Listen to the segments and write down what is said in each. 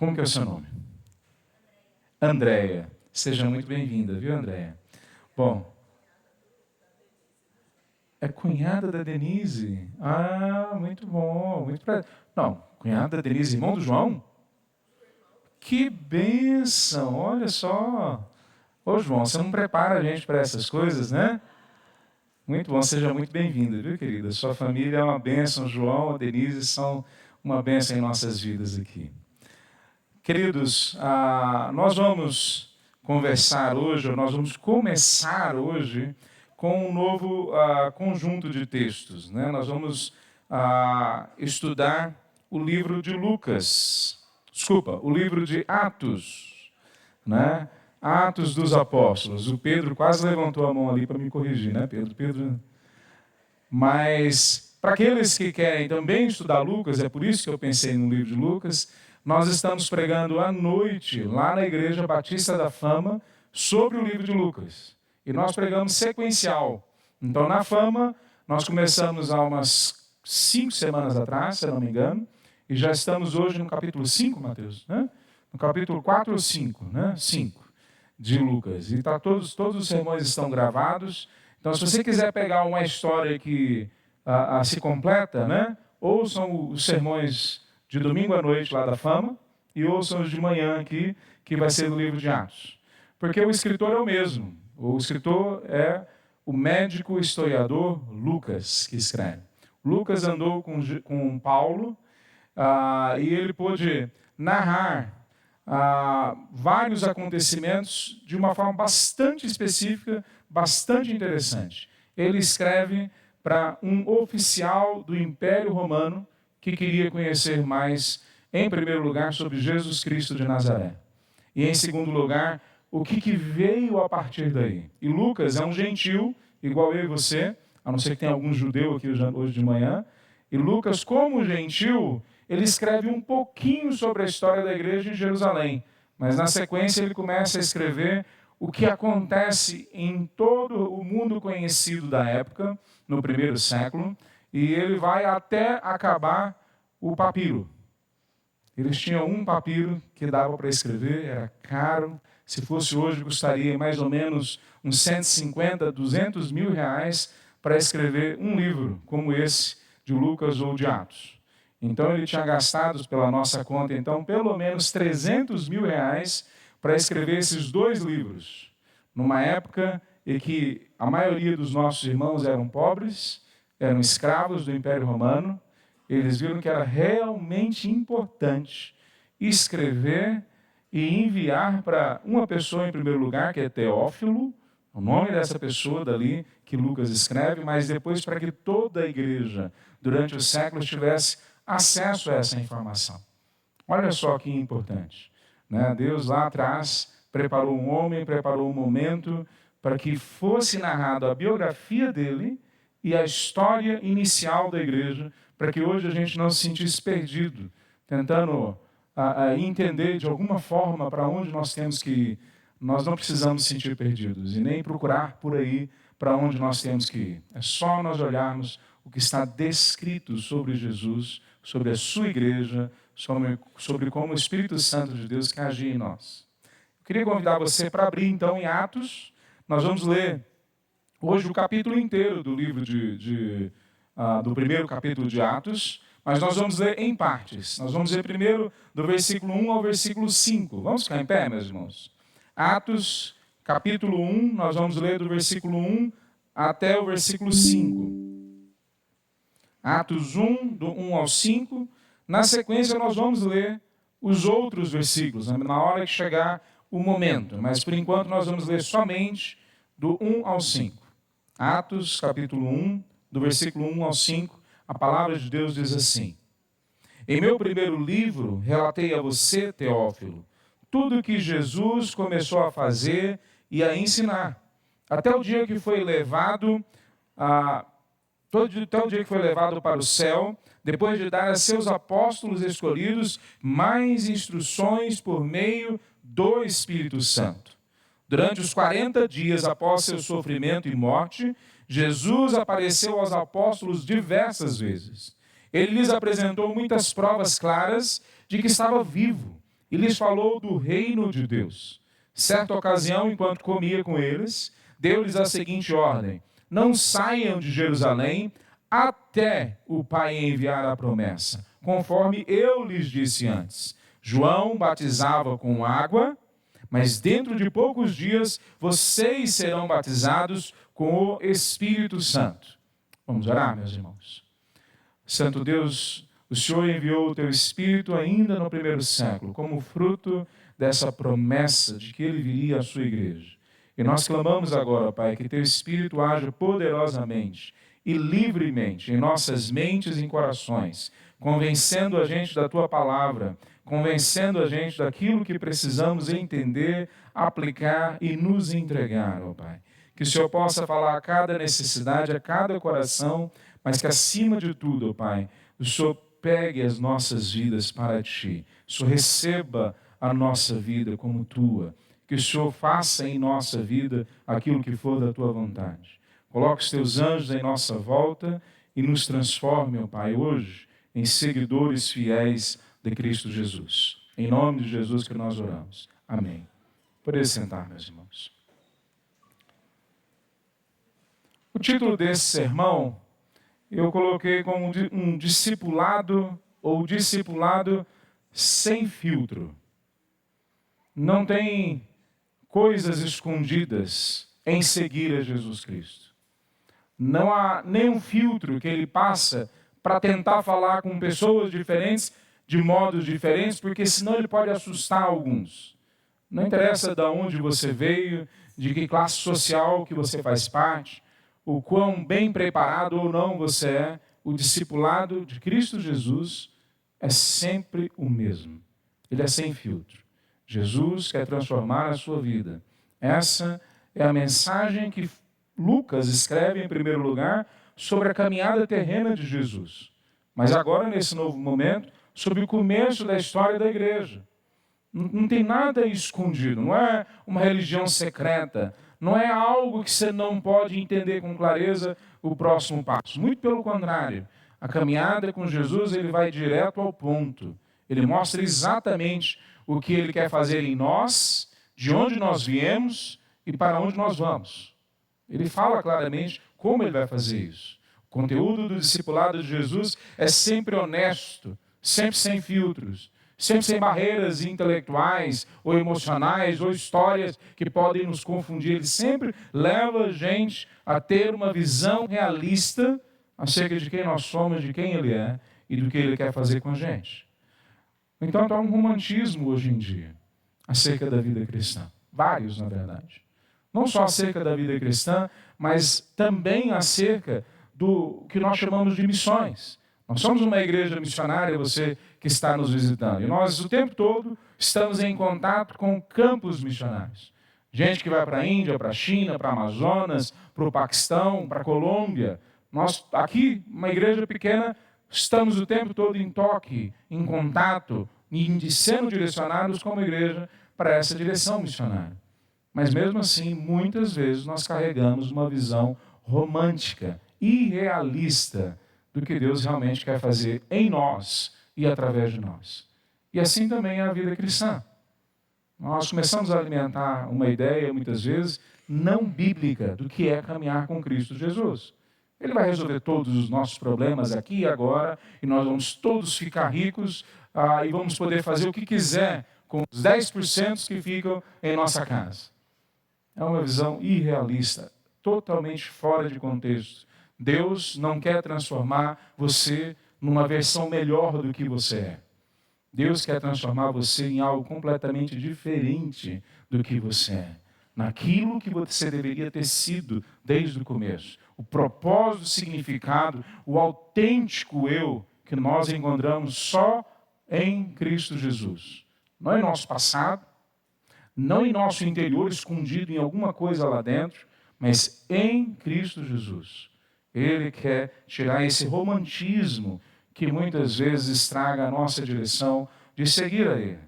Como que é o seu nome? Andréia. Seja muito bem-vinda, viu, Andréia? Bom, é cunhada da Denise. Ah, muito bom. Não, cunhada da Denise, irmão do João? Que bênção, olha só. Ô, João, você não prepara a gente para essas coisas, né? Muito bom, seja muito bem-vinda, viu, querida? Sua família é uma bênção, João, a Denise são uma bênção em nossas vidas aqui. Queridos, nós vamos conversar hoje, ou nós vamos começar hoje com um novo conjunto de textos, né? Nós vamos estudar o livro de o livro de Atos, né? Atos dos Apóstolos. O Pedro quase levantou a mão ali para me corrigir, né, Pedro? Mas, para aqueles que querem também estudar Lucas, é por isso que eu pensei no livro de Lucas, nós estamos pregando à noite, lá na Igreja Batista da Fama, sobre o livro de Lucas. E nós pregamos sequencial. Então, na Fama, nós começamos há umas 5 semanas atrás, se eu não me engano, e já estamos hoje no capítulo 5, Mateus, né? No capítulo 4 ou 5, né? 5 de Lucas. E todos os sermões estão gravados. Então, se você quiser pegar uma história que se completa, né? Ouçam os sermões de domingo à noite lá da Fama e ouçam os de manhã aqui, que vai ser do livro de Atos. Porque o escritor é o mesmo. O escritor é o médico historiador Lucas que escreve. Lucas andou com Paulo e ele pôde narrar vários acontecimentos de uma forma bastante específica, bastante interessante. Ele escreve para um oficial do Império Romano que queria conhecer mais, em primeiro lugar, sobre Jesus Cristo de Nazaré. E, em segundo lugar, o que veio a partir daí. E Lucas é um gentil, igual eu e você, a não ser que tenha algum judeu aqui hoje de manhã. E Lucas, como gentil, ele escreve um pouquinho sobre a história da igreja em Jerusalém. Mas, na sequência, ele começa a escrever o que acontece em todo o mundo conhecido da época, no primeiro século, e ele vai até acabar o papiro. Eles tinham um papiro que dava para escrever, era caro. Se fosse hoje, custaria mais ou menos uns 150, 200 mil reais para escrever um livro como esse de Lucas ou de Atos. Então, ele tinha gastado, pela nossa conta, então, pelo menos 300 mil reais para escrever esses 2 livros, numa época em que a maioria dos nossos irmãos eram pobres, eram escravos do Império Romano. Eles viram que era realmente importante escrever e enviar para uma pessoa, em primeiro lugar, que é Teófilo, o nome dessa pessoa dali que Lucas escreve, mas depois para que toda a igreja, durante os séculos, tivesse acesso a essa informação. Olha só que importante, né? Deus lá atrás preparou um homem, preparou um momento para que fosse narrado a biografia dele e a história inicial da igreja, para que hoje a gente não se sentisse perdido, tentando entender de alguma forma para onde nós temos que ir. Nós não precisamos se sentir perdidos e nem procurar por aí para onde nós temos que ir. É só nós olharmos o que está descrito sobre Jesus, sobre a sua igreja, sobre como o Espírito Santo de Deus quer agir em nós. Eu queria convidar você para abrir então em Atos. Nós vamos ler hoje o capítulo inteiro do livro do primeiro capítulo de Atos, mas nós vamos ler em partes. Nós vamos ler primeiro do versículo 1 ao versículo 5. Vamos ficar em pé, meus irmãos? Atos, capítulo 1, nós vamos ler do versículo 1 até o versículo 5. Atos 1, do 1 ao 5. Na sequência, nós vamos ler os outros versículos, na hora que chegar o momento. Mas, por enquanto, nós vamos ler somente do 1 ao 5. Atos, capítulo 1, do versículo 1 ao 5, a palavra de Deus diz assim: Em meu primeiro livro, relatei a você, Teófilo, tudo o que Jesus começou a fazer e a ensinar, até o dia que foi levado para o céu, depois de dar a seus apóstolos escolhidos mais instruções por meio do Espírito Santo. Durante os 40 dias após seu sofrimento e morte, Jesus apareceu aos apóstolos diversas vezes. Ele lhes apresentou muitas provas claras de que estava vivo e lhes falou do reino de Deus. Certa ocasião, enquanto comia com eles, deu-lhes a seguinte ordem: não saiam de Jerusalém até o Pai enviar a promessa, conforme eu lhes disse antes. João batizava com água, mas dentro de poucos dias vocês serão batizados com o Espírito Santo. Vamos orar, meus irmãos. Santo Deus, o Senhor enviou o teu Espírito ainda no primeiro século, como fruto dessa promessa de que ele viria à sua igreja. E nós clamamos agora, Pai, que teu Espírito haja poderosamente e livremente em nossas mentes e em corações, convencendo a gente da tua palavra, convencendo a gente daquilo que precisamos entender, aplicar e nos entregar, ó Pai. Que o Senhor possa falar a cada necessidade, a cada coração, mas que acima de tudo, ó Pai, o Senhor pegue as nossas vidas para ti. O Senhor receba a nossa vida como tua. Que o Senhor faça em nossa vida aquilo que for da tua vontade. Coloque os teus anjos em nossa volta e nos transforme, ó Pai, hoje em seguidores fiéis de Cristo Jesus. Em nome de Jesus que nós oramos. Amém. Pode sentar, meus irmãos. O título desse sermão eu coloquei como um discipulado ou discipulado sem filtro. Não tem coisas escondidas em seguir a Jesus Cristo. Não há nenhum filtro que ele passa para tentar falar com pessoas diferentes, de modos diferentes, porque senão ele pode assustar alguns. Não interessa de onde você veio, de que classe social que você faz parte, o quão bem preparado ou não você é, o discipulado de Cristo Jesus é sempre o mesmo. Ele é sem filtro. Jesus quer transformar a sua vida. Essa é a mensagem que Lucas escreve em primeiro lugar sobre a caminhada terrena de Jesus. Mas agora, nesse novo momento, sobre o começo da história da igreja. Não tem nada escondido, não é uma religião secreta, não é algo que você não pode entender com clareza o próximo passo. Muito pelo contrário, a caminhada com Jesus, ele vai direto ao ponto. Ele mostra exatamente o que ele quer fazer em nós, de onde nós viemos e para onde nós vamos. Ele fala claramente como ele vai fazer isso. O conteúdo do discipulado de Jesus é sempre honesto, sempre sem filtros, sempre sem barreiras intelectuais ou emocionais ou histórias que podem nos confundir. Ele sempre leva a gente a ter uma visão realista acerca de quem nós somos, de quem ele é e do que ele quer fazer com a gente. Então, há um romantismo hoje em dia acerca da vida cristã. Vários, na verdade. Não só acerca da vida cristã, mas também acerca do que nós chamamos de missões. Nós somos uma igreja missionária, você que está nos visitando. E nós, o tempo todo, estamos em contato com campos missionários. Gente que vai para a Índia, para a China, para a Amazonas, para o Paquistão, para a Colômbia. Nós, aqui, uma igreja pequena, estamos o tempo todo em toque, em contato, e sendo direcionados como igreja para essa direção missionária. Mas mesmo assim, muitas vezes nós carregamos uma visão romântica, irrealista do que Deus realmente quer fazer em nós e através de nós. E assim também é a vida cristã. Nós começamos a alimentar uma ideia, muitas vezes, não bíblica do que é caminhar com Cristo Jesus. Ele vai resolver todos os nossos problemas aqui e agora, e nós vamos todos ficar ricos e vamos poder fazer o que quiser com os 10% que ficam em nossa casa. É uma visão irrealista, totalmente fora de contexto. Deus não quer transformar você numa versão melhor do que você é. Deus quer transformar você em algo completamente diferente do que você é. Naquilo que você deveria ter sido desde o começo. O propósito, o significado, o autêntico eu que nós encontramos só em Cristo Jesus. Não em nosso passado, não em nosso interior, escondido em alguma coisa lá dentro, mas em Cristo Jesus. Ele quer tirar esse romantismo que muitas vezes estraga a nossa direção de seguir a Ele.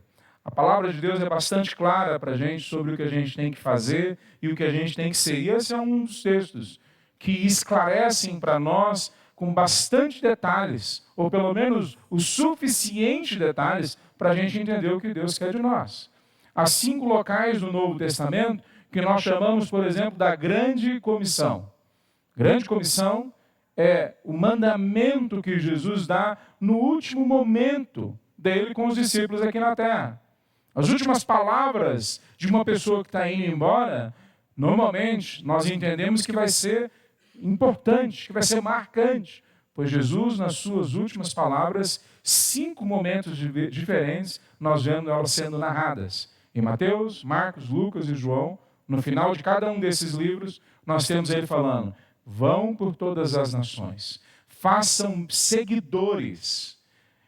A palavra de Deus é bastante clara para a gente sobre o que a gente tem que fazer e o que a gente tem que ser. E esse é um dos textos que esclarecem para nós com bastante detalhes, ou pelo menos o suficiente detalhes para a gente entender o que Deus quer de nós. Há 5 locais do Novo Testamento que nós chamamos, por exemplo, da Grande Comissão. Grande Comissão é o mandamento que Jesus dá no último momento dele com os discípulos aqui na terra. As últimas palavras de uma pessoa que está indo embora, normalmente nós entendemos que vai ser importante, que vai ser marcante, pois Jesus, nas suas últimas palavras, 5 momentos diferentes, nós vemos elas sendo narradas. Em Mateus, Marcos, Lucas e João, no final de cada um desses livros, nós temos ele falando: vão por todas as nações, façam seguidores,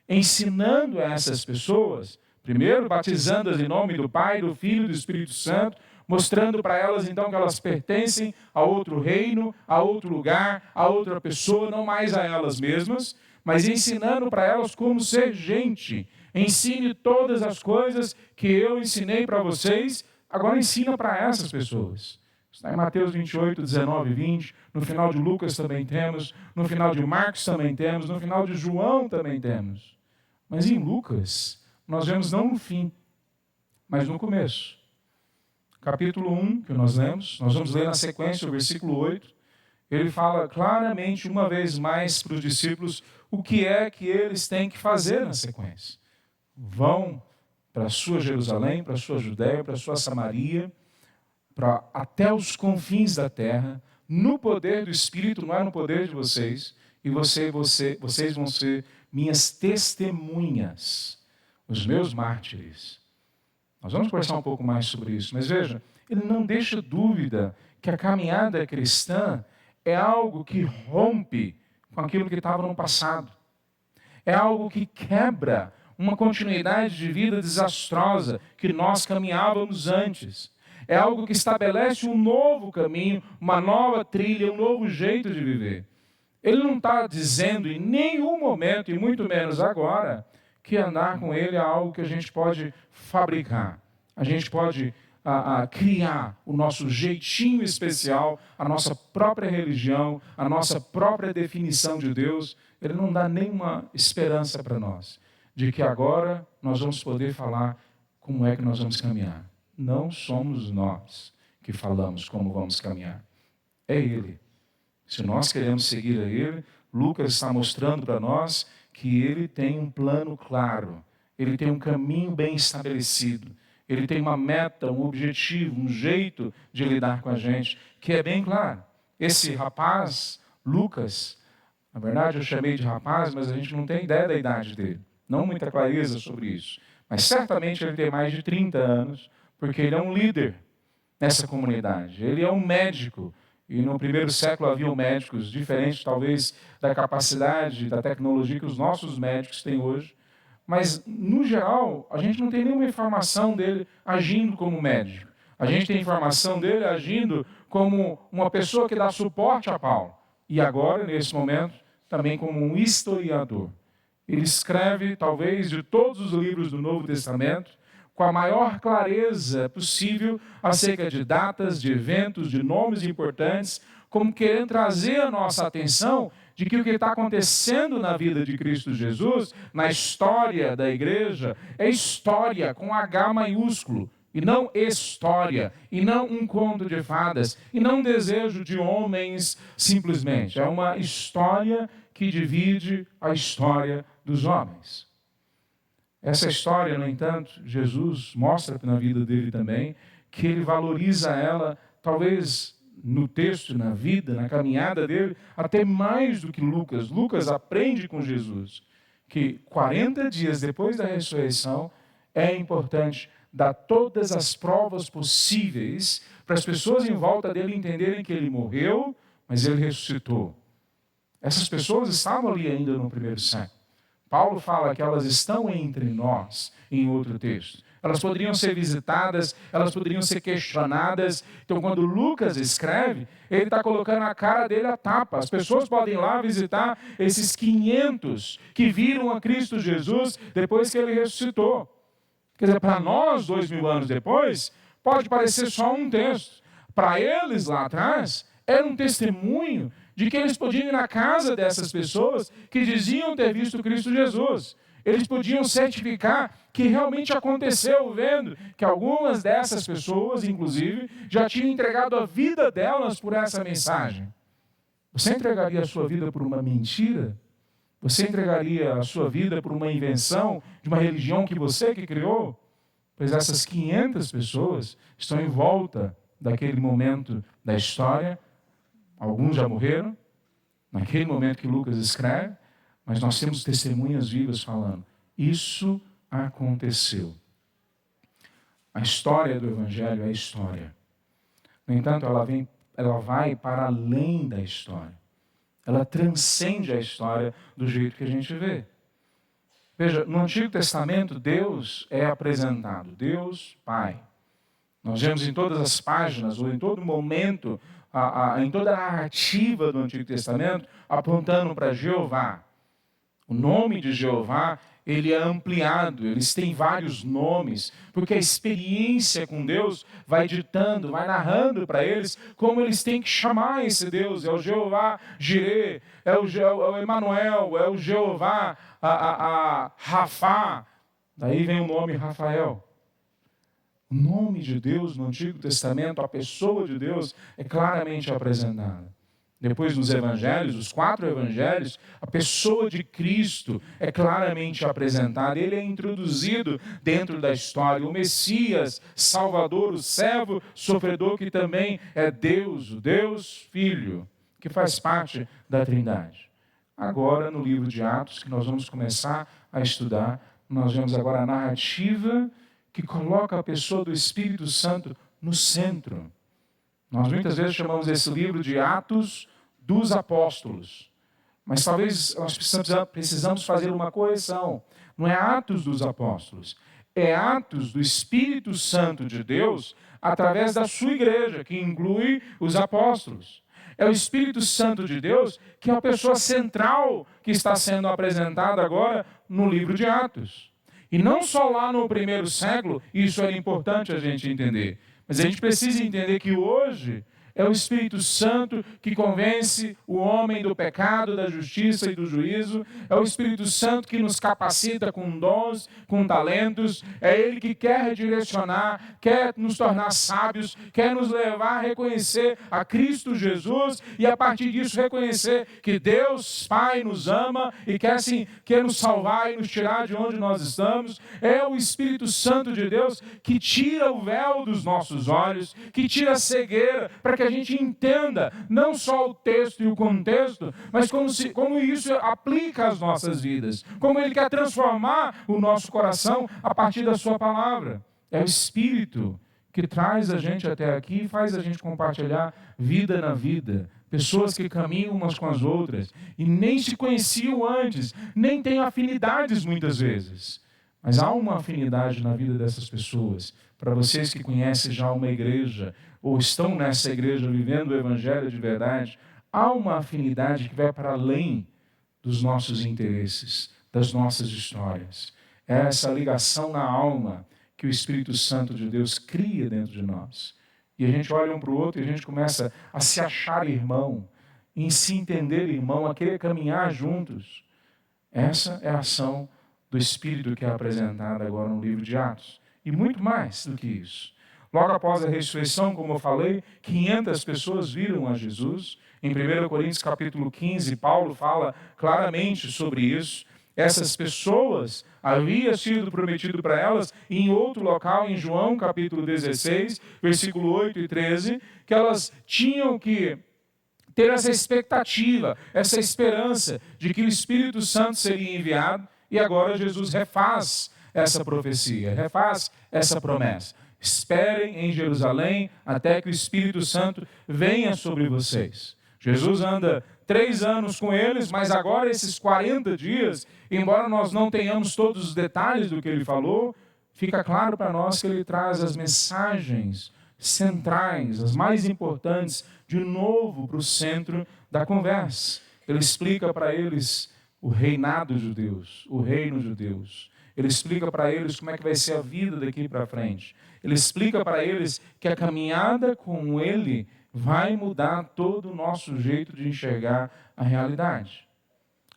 ensinando a essas pessoas, primeiro batizando-as em nome do Pai, do Filho e do Espírito Santo, mostrando para elas então que elas pertencem a outro reino, a outro lugar, a outra pessoa, não mais a elas mesmas, mas ensinando para elas como ser gente. Ensine todas as coisas que eu ensinei para vocês, agora ensina para essas pessoas. Está em Mateus 28, 19 e 20, no final de Lucas também temos, no final de Marcos também temos, no final de João também temos. Mas em Lucas, nós vemos não no fim, mas no começo. Capítulo 1, que nós lemos, nós vamos ler na sequência o versículo 8, ele fala claramente, uma vez mais, para os discípulos, o que é que eles têm que fazer na sequência. Vão para a sua Jerusalém, para a sua Judéia, para a sua Samaria, até os confins da terra, no poder do Espírito, não é no poder de vocês, e vocês vão ser minhas testemunhas, os meus mártires. Nós vamos conversar um pouco mais sobre isso, mas veja, ele não deixa dúvida que a caminhada cristã é algo que rompe com aquilo que estava no passado. É algo que quebra uma continuidade de vida desastrosa que nós caminhávamos antes. É algo que estabelece um novo caminho, uma nova trilha, um novo jeito de viver. Ele não está dizendo em nenhum momento, e muito menos agora, que andar com ele é algo que a gente pode fabricar. A gente pode criar o nosso jeitinho especial, a nossa própria religião, a nossa própria definição de Deus. Ele não dá nenhuma esperança para nós de que agora nós vamos poder falar como é que nós vamos caminhar. Não somos nós que falamos como vamos caminhar. É Ele. Se nós queremos seguir a Ele, Lucas está mostrando para nós que Ele tem um plano claro. Ele tem um caminho bem estabelecido. Ele tem uma meta, um objetivo, um jeito de lidar com a gente, que é bem claro. Esse rapaz, Lucas, na verdade eu chamei de rapaz, mas a gente não tem ideia da idade dele. Não muita clareza sobre isso. Mas certamente ele tem mais de 30 anos, porque ele é um líder nessa comunidade. Ele é um médico. E no primeiro século haviam médicos diferentes, talvez, da capacidade, da tecnologia que os nossos médicos têm hoje. Mas, no geral, a gente não tem nenhuma informação dele agindo como médico. A gente tem informação dele agindo como uma pessoa que dá suporte a Paulo. E agora, nesse momento, também como um historiador. Ele escreve, talvez, de todos os livros do Novo Testamento, com a maior clareza possível acerca de datas, de eventos, de nomes importantes, como querendo trazer a nossa atenção de que o que está acontecendo na vida de Cristo Jesus, na história da igreja, é história com H maiúsculo, e não história, e não um conto de fadas, e não um desejo de homens simplesmente. É uma história que divide a história dos homens. Essa história, no entanto, Jesus mostra na vida dele também que ele valoriza ela, talvez no texto, na vida, na caminhada dele, até mais do que Lucas. Lucas aprende com Jesus que 40 dias depois da ressurreição é importante dar todas as provas possíveis para as pessoas em volta dele entenderem que ele morreu, mas ele ressuscitou. Essas pessoas estavam ali ainda no primeiro século. Paulo fala que elas estão entre nós, em outro texto. Elas poderiam ser visitadas, elas poderiam ser questionadas. Então, quando Lucas escreve, ele está colocando a cara dele a tapa. As pessoas podem ir lá visitar esses 500 que viram a Cristo Jesus depois que ele ressuscitou. Quer dizer, para nós, 2000 anos depois, pode parecer só um texto. Para eles lá atrás, era um testemunho de que eles podiam ir na casa dessas pessoas que diziam ter visto Cristo Jesus. Eles podiam certificar que realmente aconteceu, vendo que algumas dessas pessoas, inclusive, já tinham entregado a vida delas por essa mensagem. Você entregaria a sua vida por uma mentira? Você entregaria a sua vida por uma invenção de uma religião que você que criou? Pois essas 500 pessoas estão em volta daquele momento da história. Alguns já morreram, naquele momento que Lucas escreve, mas nós temos testemunhas vivas falando. Isso aconteceu. A história do Evangelho é a história. No entanto, ela vai para além da história. Ela transcende a história do jeito que a gente vê. Veja, no Antigo Testamento, Deus é apresentado. Deus, Pai. Nós vemos em todas as páginas, ou em todo momento, em toda a narrativa do Antigo Testamento, apontando para Jeová. O nome de Jeová, ele é ampliado, eles têm vários nomes, porque a experiência com Deus vai ditando, vai narrando para eles como eles têm que chamar esse Deus. É o Jeová Jirê, é o Emanuel, é o Jeová Rafá. Daí vem o nome Rafael. O nome de Deus no Antigo Testamento, a pessoa de Deus, é claramente apresentada. Depois nos evangelhos, os 4 evangelhos, a pessoa de Cristo é claramente apresentada. Ele é introduzido dentro da história. O Messias, Salvador, o servo, sofredor, que também é Deus, o Deus Filho, que faz parte da Trindade. Agora, no livro de Atos, que nós vamos começar a estudar, nós vemos agora a narrativa que coloca a pessoa do Espírito Santo no centro. Nós muitas vezes chamamos esse livro de Atos dos Apóstolos. Mas talvez nós precisamos fazer uma correção. Não é Atos dos Apóstolos. É Atos do Espírito Santo de Deus através da sua igreja, que inclui os apóstolos. É o Espírito Santo de Deus que é a pessoa central que está sendo apresentada agora no livro de Atos. E não só lá no primeiro século, isso era importante a gente entender. Mas a gente precisa entender que hoje é o Espírito Santo que convence o homem do pecado, da justiça e do juízo. É o Espírito Santo que nos capacita com dons, com talentos. É Ele que quer redirecionar, quer nos tornar sábios, quer nos levar a reconhecer a Cristo Jesus e a partir disso reconhecer que Deus Pai nos ama e quer nos salvar e nos tirar de onde nós estamos. É o Espírito Santo de Deus que tira o véu dos nossos olhos, que tira a cegueira para que a gente entenda não só o texto e o contexto, mas como isso aplica às nossas vidas, como Ele quer transformar o nosso coração a partir da sua palavra. É o Espírito que traz a gente até aqui e faz a gente compartilhar vida na vida. Pessoas que caminham umas com as outras e nem se conheciam antes, nem têm afinidades muitas vezes. Mas há uma afinidade na vida dessas pessoas. Para vocês que conhecem já uma igreja, ou estão nessa igreja vivendo o Evangelho de verdade, há uma afinidade que vai para além dos nossos interesses, das nossas histórias. É essa ligação na alma que o Espírito Santo de Deus cria dentro de nós. E a gente olha um para o outro e a gente começa a se achar irmão, em se entender irmão, a querer caminhar juntos. Essa é a ação do Espírito que é apresentada agora no livro de Atos. E muito mais do que isso. Logo após a ressurreição, como eu falei, 500 pessoas viram a Jesus. Em 1 Coríntios capítulo 15, Paulo fala claramente sobre isso. Essas pessoas, havia sido prometido para elas em outro local, em João capítulo 16, versículo 8 e 13, que elas tinham que ter essa expectativa, essa esperança de que o Espírito Santo seria enviado. E agora Jesus refaz essa profecia, refaz essa promessa. Esperem em Jerusalém até que o Espírito Santo venha sobre vocês. Jesus anda 3 anos com eles, mas agora esses 40 dias, embora nós não tenhamos todos os detalhes do que ele falou, fica claro para nós que ele traz as mensagens centrais, as mais importantes, de novo para o centro da conversa. Ele explica para eles o reinado de Deus, o reino de Deus. Ele explica para eles como é que vai ser a vida daqui para frente. Ele explica para eles que a caminhada com Ele vai mudar todo o nosso jeito de enxergar a realidade.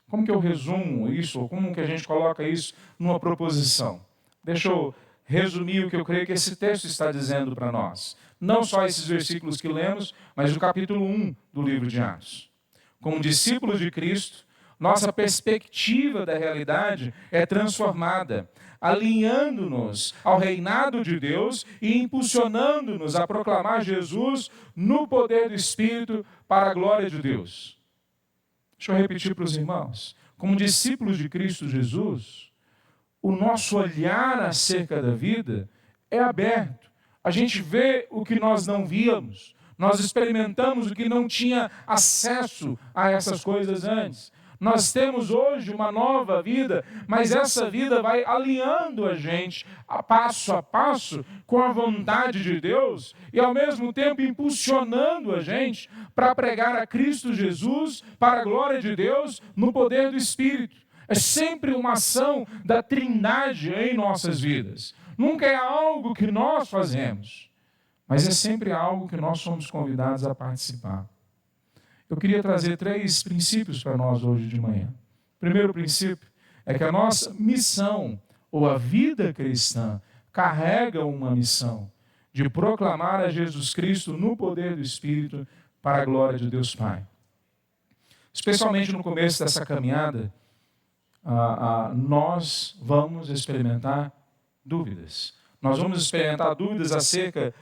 Como que eu resumo isso, ou como que a gente coloca isso numa proposição? Deixa eu resumir o que eu creio que esse texto está dizendo para nós. Não só esses versículos que lemos, mas o capítulo 1 do livro de Atos. Como discípulos de Cristo, nossa perspectiva da realidade é transformada, alinhando-nos ao reinado de Deus e impulsionando-nos a proclamar Jesus no poder do Espírito para a glória de Deus. Deixa eu repetir para os irmãos. Como discípulos de Cristo Jesus, o nosso olhar acerca da vida é aberto. A gente vê o que nós não víamos. Nós experimentamos o que não tinha acesso a essas coisas antes. Nós temos hoje uma nova vida, mas essa vida vai alinhando a gente a passo com a vontade de Deus e ao mesmo tempo impulsionando a gente para pregar a Cristo Jesus para a glória de Deus no poder do Espírito. É sempre uma ação da Trindade em nossas vidas. Nunca é algo que nós fazemos, mas é sempre algo que nós somos convidados a participar. Eu queria trazer 3 princípios para nós hoje de manhã. O primeiro princípio é que a nossa missão, ou a vida cristã, carrega uma missão de proclamar a Jesus Cristo no poder do Espírito para a glória de Deus Pai. Especialmente no começo dessa caminhada, nós vamos experimentar dúvidas. Nós vamos experimentar dúvidas acerca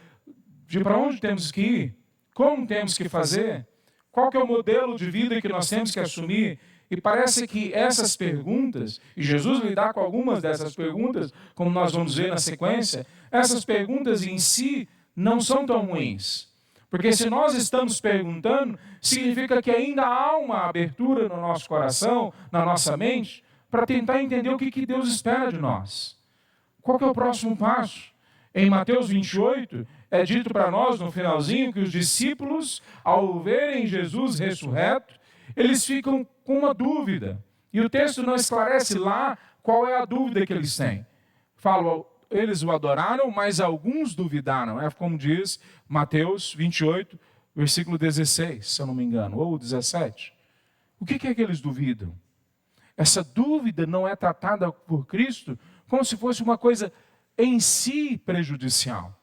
de para onde temos que ir, como temos que fazer, qual que é o modelo de vida que nós temos que assumir. E parece que essas perguntas, e Jesus lidar com algumas dessas perguntas, como nós vamos ver na sequência, essas perguntas em si não são tão ruins. Porque se nós estamos perguntando, significa que ainda há uma abertura no nosso coração, na nossa mente, para tentar entender o que Deus espera de nós. Qual que é o próximo passo? Em Mateus 28, é dito para nós no finalzinho que os discípulos, ao verem Jesus ressurreto, eles ficam com uma dúvida. E o texto não esclarece lá qual é a dúvida que eles têm. Falam, eles o adoraram, mas alguns duvidaram. É como diz Mateus 28, versículo 16, se eu não me engano, ou 17. O que é que eles duvidam? Essa dúvida não é tratada por Cristo como se fosse uma coisa em si prejudicial.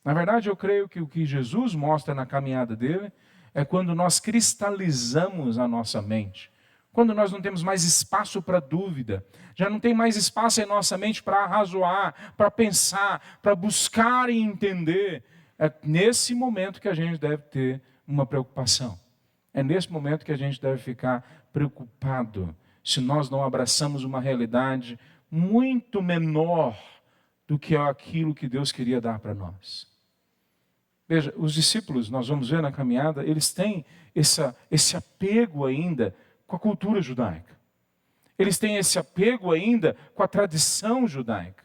Na verdade, eu creio que o que Jesus mostra na caminhada dele é quando nós cristalizamos a nossa mente. Quando nós não temos mais espaço para dúvida, já não tem mais espaço em nossa mente para arrazoar, para pensar, para buscar e entender. É nesse momento que a gente deve ter uma preocupação. É nesse momento que a gente deve ficar preocupado se nós não abraçamos uma realidade muito menor do que aquilo que Deus queria dar para nós. Veja, os discípulos, nós vamos ver na caminhada, eles têm esse apego ainda com a cultura judaica. Eles têm esse apego ainda com a tradição judaica.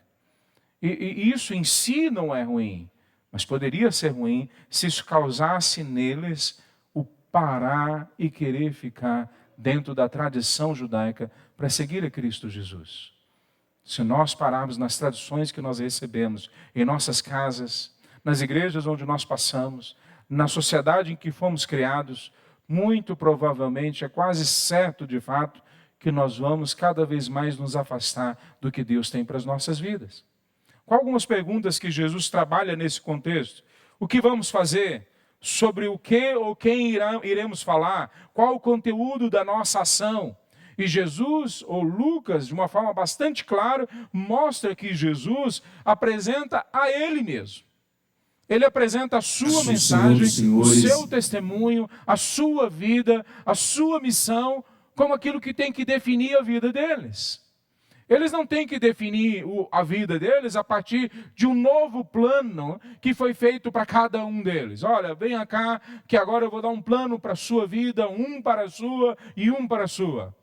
E isso em si não é ruim, mas poderia ser ruim se isso causasse neles o parar e querer ficar dentro da tradição judaica para seguir a Cristo Jesus. Se nós pararmos nas tradições que nós recebemos em nossas casas, nas igrejas onde nós passamos, na sociedade em que fomos criados, muito provavelmente, é quase certo de fato, que nós vamos cada vez mais nos afastar do que Deus tem para as nossas vidas. Com algumas perguntas que Jesus trabalha nesse contexto. O que vamos fazer? Sobre o que ou quem iremos falar? Qual o conteúdo da nossa ação? E Jesus, ou Lucas, de uma forma bastante clara, mostra que Jesus apresenta a Ele mesmo. Ele apresenta a sua mensagem, o seu testemunho, a sua vida, a sua missão, como aquilo que tem que definir a vida deles. Eles não têm que definir a vida deles a partir de um novo plano que foi feito para cada um deles. Olha, venha cá, que agora eu vou dar um plano para a sua vida, um para a sua e um para a sua.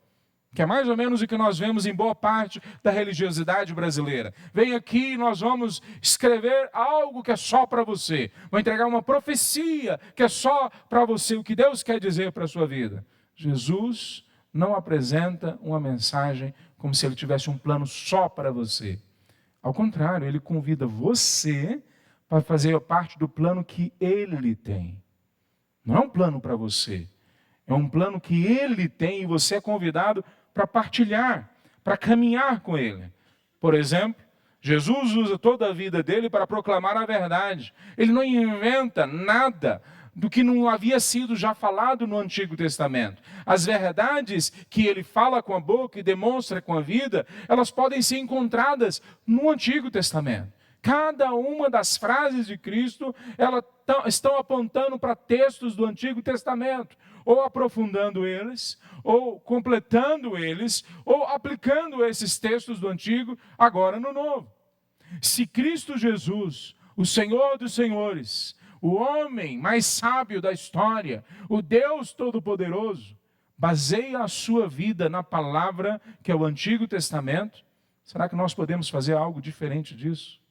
Que é mais ou menos o que nós vemos em boa parte da religiosidade brasileira. Vem aqui e nós vamos escrever algo que é só para você. Vou entregar uma profecia que é só para você, o que Deus quer dizer para a sua vida. Jesus não apresenta uma mensagem como se ele tivesse um plano só para você. Ao contrário, ele convida você para fazer parte do plano que ele tem. Não é um plano para você. É um plano que Ele tem e você é convidado para partilhar, para caminhar com Ele. Por exemplo, Jesus usa toda a vida dele para proclamar a verdade. Ele não inventa nada do que não havia sido já falado no Antigo Testamento. As verdades que ele fala com a boca e demonstra com a vida, elas podem ser encontradas no Antigo Testamento. Cada uma das frases de Cristo, elas estão apontando para textos do Antigo Testamento, ou aprofundando eles, ou completando eles, ou aplicando esses textos do Antigo agora no Novo. Se Cristo Jesus, o Senhor dos Senhores, o homem mais sábio da história, o Deus Todo-Poderoso, baseia a sua vida na palavra que é o Antigo Testamento, será que nós podemos fazer algo diferente disso?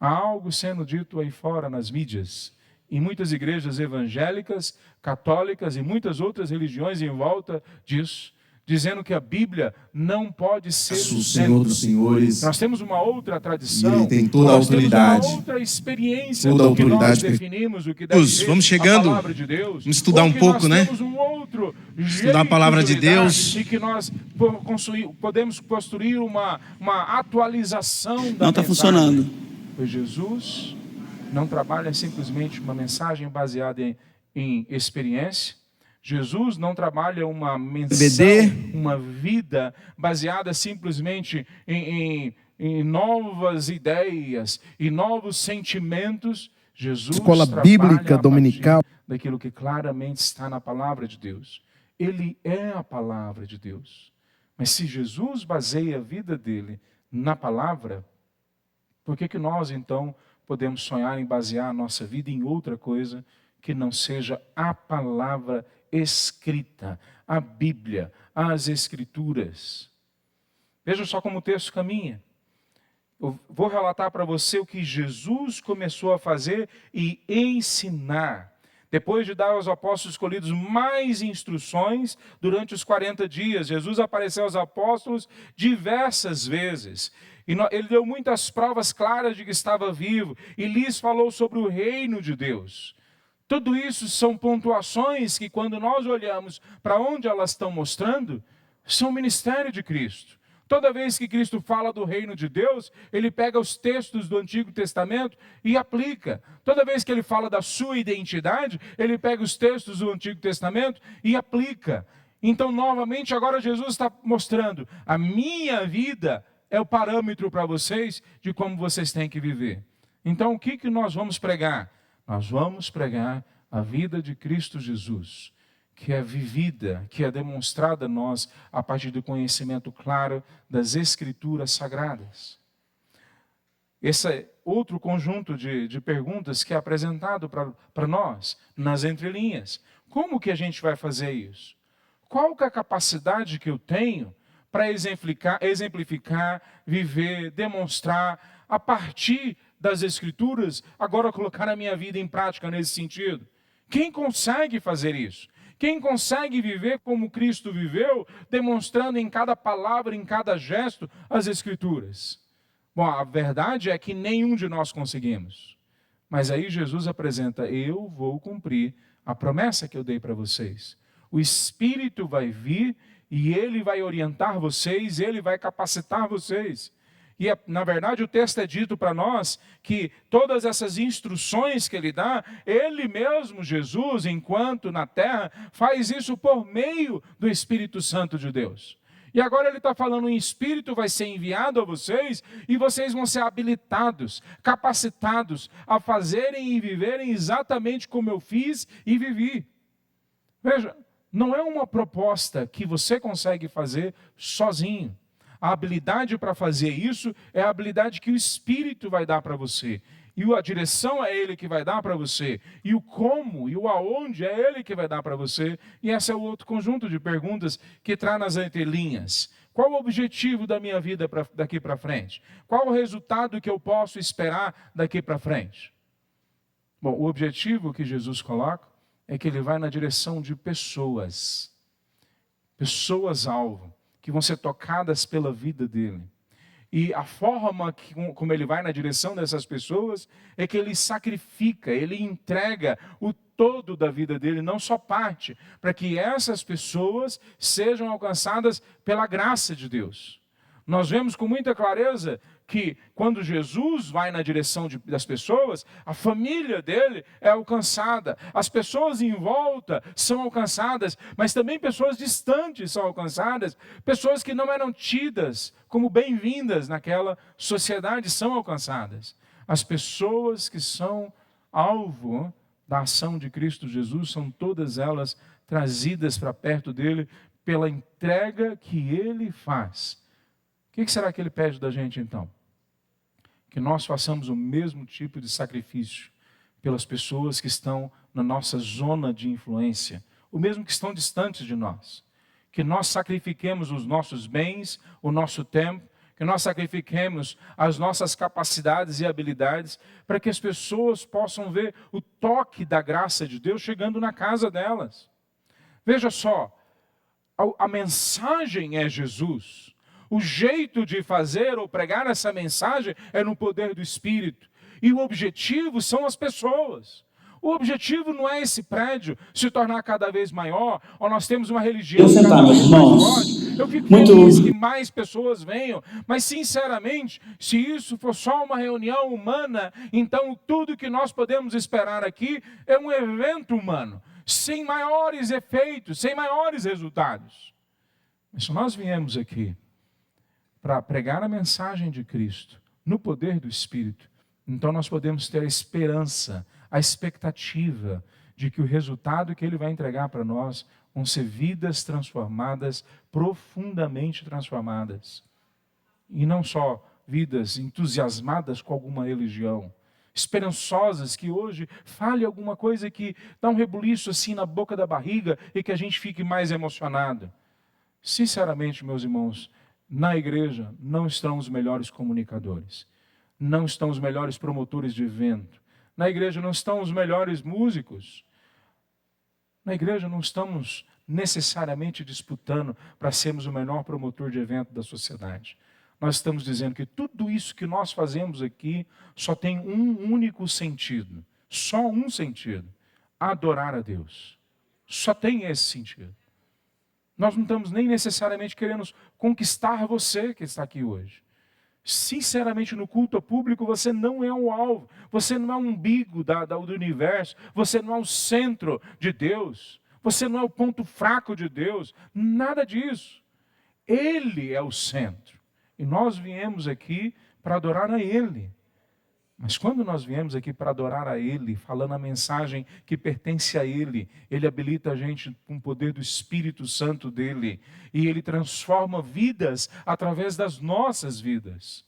Há algo sendo dito aí fora nas mídias, em muitas igrejas evangélicas, católicas e muitas outras religiões em volta disso, dizendo que a Bíblia não pode ser o Senhor dos Senhores. Nós temos uma outra tradição. E Ele tem toda a autoridade. Temos uma outra experiência Toda a do que autoridade. nós definimos o que deve ser Vamos chegando. a palavra de Deus. Vamos estudar um pouco, né? Temos um outro Estudar a palavra de Deus. E que nós podemos construir uma atualização da Não está mensagem. funcionando. Pois Jesus não trabalha simplesmente uma mensagem baseada em experiência. Jesus não trabalha uma mensagem, uma vida baseada simplesmente em novas ideias e novos sentimentos. Jesus Escola trabalha Bíblica a partir Dominical daquilo que claramente está na palavra de Deus. Ele é a palavra de Deus. Mas se Jesus baseia a vida dele na palavra, por que nós, então, podemos sonhar em basear a nossa vida em outra coisa que não seja a palavra escrita, a Bíblia, as Escrituras? Veja só como o texto caminha. Eu vou relatar para você o que Jesus começou a fazer e ensinar. Depois de dar aos apóstolos escolhidos mais instruções durante os 40 dias, Jesus apareceu aos apóstolos diversas vezes. Ele deu muitas provas claras de que estava vivo e lhes falou sobre o reino de Deus. Tudo isso são pontuações que, quando nós olhamos para onde elas estão mostrando, são o ministério de Cristo. Toda vez que Cristo fala do reino de Deus, ele pega os textos do Antigo Testamento e aplica. Toda vez que ele fala da sua identidade, ele pega os textos do Antigo Testamento e aplica. Então, novamente, agora Jesus está mostrando: a minha vida é o parâmetro para vocês de como vocês têm que viver. Então, o que nós vamos pregar? Nós vamos pregar a vida de Cristo Jesus, que é vivida, que é demonstrada a nós a partir do conhecimento claro das Escrituras Sagradas. Esse é outro conjunto de perguntas que é apresentado para nós, nas entrelinhas. Como que a gente vai fazer isso? Qual que é a capacidade que eu tenho para exemplificar, viver, demonstrar, a partir das Escrituras, agora colocar a minha vida em prática nesse sentido? Quem consegue fazer isso? Quem consegue viver como Cristo viveu, demonstrando em cada palavra, em cada gesto, as Escrituras? Bom, a verdade é que nenhum de nós conseguimos. Mas aí Jesus apresenta: eu vou cumprir a promessa que eu dei para vocês. O Espírito vai vir e ele vai orientar vocês, ele vai capacitar vocês. E, na verdade, o texto é dito para nós que todas essas instruções que ele dá, ele mesmo, Jesus, enquanto na terra, faz isso por meio do Espírito Santo de Deus. E agora ele está falando: o Espírito vai ser enviado a vocês e vocês vão ser habilitados, capacitados a fazerem e viverem exatamente como eu fiz e vivi. Veja, não é uma proposta que você consegue fazer sozinho. A habilidade para fazer isso é a habilidade que o Espírito vai dar para você. E a direção é Ele que vai dar para você. E o como e o aonde é Ele que vai dar para você. E esse é o outro conjunto de perguntas que traz nas entrelinhas. Qual o objetivo da minha vida daqui para frente? Qual o resultado que eu posso esperar daqui para frente? Bom, o objetivo que Jesus coloca é que Ele vai na direção de pessoas alvo, que vão ser tocadas pela vida dele. E a forma como ele vai na direção dessas pessoas é que ele sacrifica, ele entrega o todo da vida dele, não só parte, para que essas pessoas sejam alcançadas pela graça de Deus. Nós vemos com muita clareza que quando Jesus vai na direção das pessoas, a família dele é alcançada, as pessoas em volta são alcançadas, mas também pessoas distantes são alcançadas, pessoas que não eram tidas como bem-vindas naquela sociedade são alcançadas. As pessoas que são alvo da ação de Cristo Jesus são todas elas trazidas para perto dele pela entrega que ele faz. O que será que ele pede da gente então? Que nós façamos o mesmo tipo de sacrifício pelas pessoas que estão na nossa zona de influência, o mesmo que estão distantes de nós. Que nós sacrifiquemos os nossos bens, o nosso tempo, que nós sacrifiquemos as nossas capacidades e habilidades para que as pessoas possam ver o toque da graça de Deus chegando na casa delas. Veja só, a mensagem é Jesus. O jeito de fazer ou pregar essa mensagem é no poder do Espírito. E o objetivo são as pessoas. O objetivo não é esse prédio se tornar cada vez maior, ou nós temos uma religião cada vez mais forte. Eu fico feliz que mais pessoas venham, mas sinceramente, se isso for só uma reunião humana, então tudo que nós podemos esperar aqui é um evento humano, sem maiores efeitos, sem maiores resultados. Mas se nós viemos aqui para pregar a mensagem de Cristo, no poder do Espírito, então nós podemos ter a esperança, a expectativa de que o resultado que Ele vai entregar para nós vão ser vidas transformadas, profundamente transformadas. E não só vidas entusiasmadas com alguma religião, esperançosas que hoje fale alguma coisa que dá um rebuliço assim na boca da barriga e que a gente fique mais emocionado. Sinceramente, meus irmãos, na igreja não estão os melhores comunicadores, não estão os melhores promotores de evento, na igreja não estão os melhores músicos, na igreja não estamos necessariamente disputando para sermos o melhor promotor de evento da sociedade. Nós estamos dizendo que tudo isso que nós fazemos aqui só tem um único sentido, só um sentido: adorar a Deus. Só tem esse sentido. Nós não estamos nem necessariamente querendo conquistar você que está aqui hoje. Sinceramente, no culto público, você não é o alvo, você não é o umbigo do universo, você não é o centro de Deus, você não é o ponto fraco de Deus, nada disso. Ele é o centro. E nós viemos aqui para adorar a Ele. Mas quando nós viemos aqui para adorar a Ele, falando a mensagem que pertence a Ele, Ele habilita a gente com o poder do Espírito Santo dEle. E Ele transforma vidas através das nossas vidas.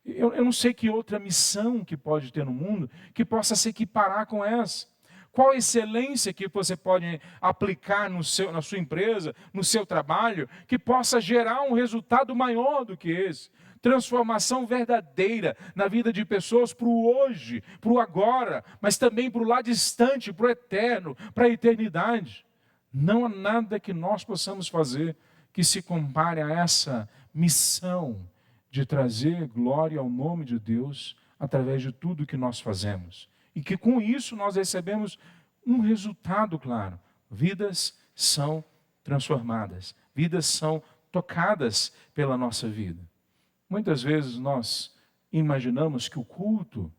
Eu não sei que outra missão que pode ter no mundo que possa se equiparar com essa. Qual a excelência que você pode aplicar na sua empresa, no seu trabalho, que possa gerar um resultado maior do que esse? Transformação verdadeira na vida de pessoas para o hoje, para o agora, mas também para o lá distante, para o eterno, para a eternidade. Não há nada que nós possamos fazer que se compare a essa missão de trazer glória ao nome de Deus através de tudo que nós fazemos. E que com isso nós recebemos um resultado claro. Vidas são transformadas, vidas são tocadas pela nossa vida. Muitas vezes nós imaginamos que o culto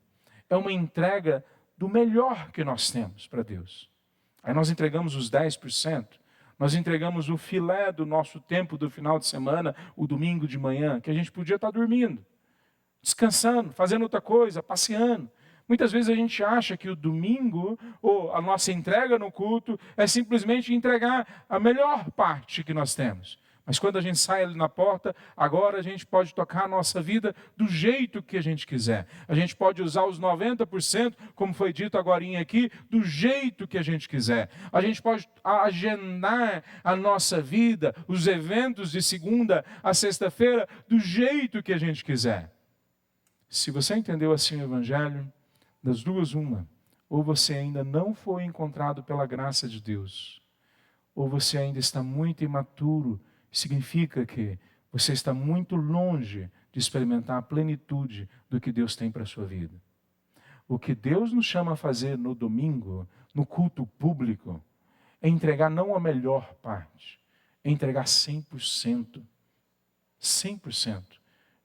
é uma entrega do melhor que nós temos para Deus. Aí nós entregamos os 10%, nós entregamos o filé do nosso tempo do final de semana, o domingo de manhã, que a gente podia estar dormindo, descansando, fazendo outra coisa, passeando. Muitas vezes a gente acha que o domingo, ou a nossa entrega no culto, é simplesmente entregar a melhor parte que nós temos. Mas quando a gente sai ali na porta, agora a gente pode tocar a nossa vida do jeito que a gente quiser. A gente pode usar os 90%, como foi dito agorinha aqui, do jeito que a gente quiser. A gente pode agendar a nossa vida, os eventos de segunda a sexta-feira, do jeito que a gente quiser. Se você entendeu assim o Evangelho, das duas uma, ou você ainda não foi encontrado pela graça de Deus, ou você ainda está muito imaturo. Significa que você está muito longe de experimentar a plenitude do que Deus tem para a sua vida. O que Deus nos chama a fazer no domingo, no culto público, é entregar não a melhor parte, é entregar 100%. 100%.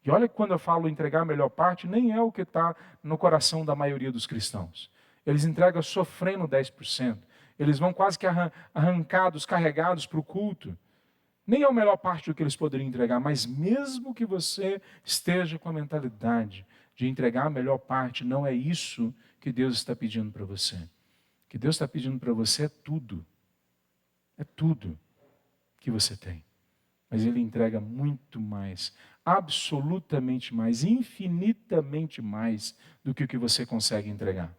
E olha que quando eu falo entregar a melhor parte, nem é o que está no coração da maioria dos cristãos. Eles entregam sofrendo 10%. Eles vão quase que arrancados, carregados para o culto. Nem é a melhor parte do que eles poderiam entregar, mas mesmo que você esteja com a mentalidade de entregar a melhor parte, não é isso que Deus está pedindo para você. O que Deus está pedindo para você é tudo. É tudo que você tem. Mas Ele entrega muito mais, absolutamente mais, infinitamente mais do que o que você consegue entregar.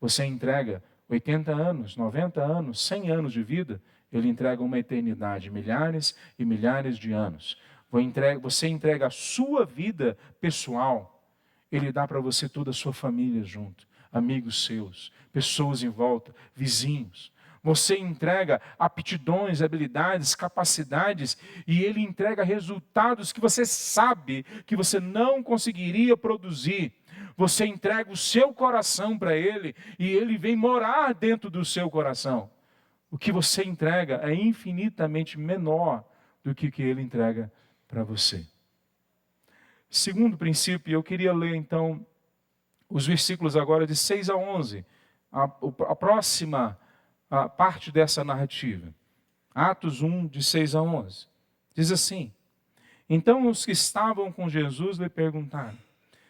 Você entrega 80 anos, 90 anos, 100 anos de vida, Ele entrega uma eternidade, milhares e milhares de anos. Você entrega a sua vida pessoal, Ele dá para você toda a sua família junto, amigos seus, pessoas em volta, vizinhos. Você entrega aptidões, habilidades, capacidades, e Ele entrega resultados que você sabe que você não conseguiria produzir. Você entrega o seu coração para Ele, e Ele vem morar dentro do seu coração. O que você entrega é infinitamente menor do que Ele entrega para você. Segundo princípio, eu queria ler então os versículos agora de 6 a 11. A próxima parte dessa narrativa. Atos 1, de 6 a 11. Diz assim: Então os que estavam com Jesus lhe perguntaram: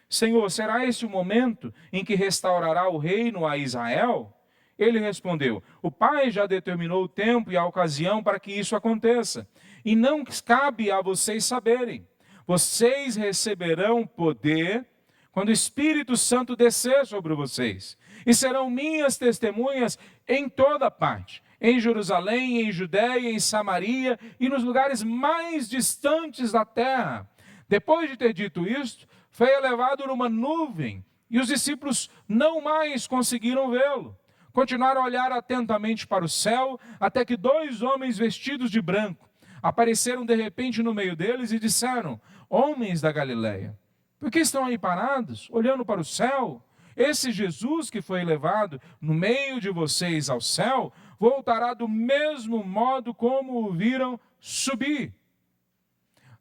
Senhor, será esse o momento em que restaurará o reino a Israel? Ele respondeu: O Pai já determinou o tempo e a ocasião para que isso aconteça, e não cabe a vocês saberem. Vocês receberão poder quando o Espírito Santo descer sobre vocês, e serão minhas testemunhas em toda parte, em Jerusalém, em Judeia, em Samaria e nos lugares mais distantes da terra. Depois de ter dito isto, foi elevado numa nuvem, e os discípulos não mais conseguiram vê-lo. Continuaram a olhar atentamente para o céu, até que 2 homens vestidos de branco apareceram de repente no meio deles e disseram: Homens da Galileia, por que estão aí parados, olhando para o céu? Esse Jesus que foi levado no meio de vocês ao céu, voltará do mesmo modo como o viram subir.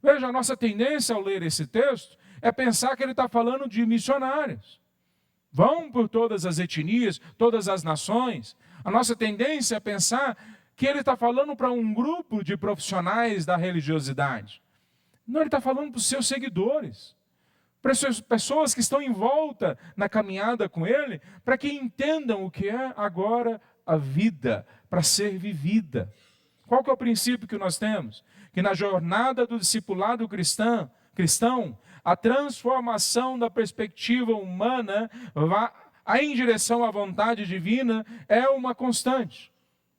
Veja, a nossa tendência ao ler esse texto é pensar que ele está falando de missionários. Vão por todas as etnias, todas as nações. A nossa tendência é pensar que ele está falando para um grupo de profissionais da religiosidade. Não, ele está falando para os seus seguidores, para as pessoas que estão em volta na caminhada com ele, para que entendam o que é agora a vida, para ser vivida. Qual que é o princípio que nós temos? Que na jornada do discipulado cristão, a transformação da perspectiva humana em direção à vontade divina é uma constante.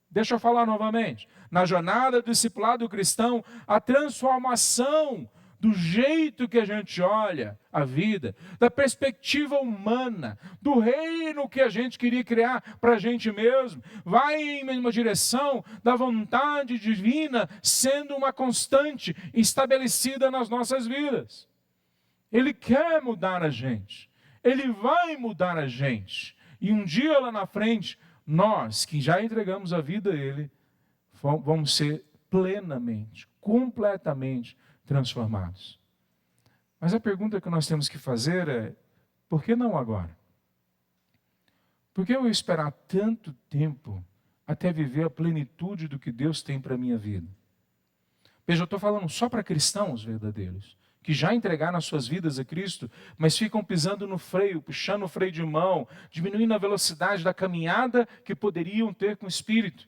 Deixa eu falar novamente. Na jornada do discipulado cristão, a transformação do jeito que a gente olha a vida, da perspectiva humana, do reino que a gente queria criar para a gente mesmo, vai em uma direção da vontade divina sendo uma constante estabelecida nas nossas vidas. Ele quer mudar a gente, Ele vai mudar a gente, e um dia lá na frente, nós que já entregamos a vida a Ele, vamos ser plenamente, completamente transformados. Mas a pergunta que nós temos que fazer é: por que não agora? Por que eu esperar tanto tempo até viver a plenitude do que Deus tem para a minha vida? Veja, eu estou falando só para cristãos verdadeiros, que já entregaram as suas vidas a Cristo, mas ficam pisando no freio, puxando o freio de mão, diminuindo a velocidade da caminhada que poderiam ter com o Espírito.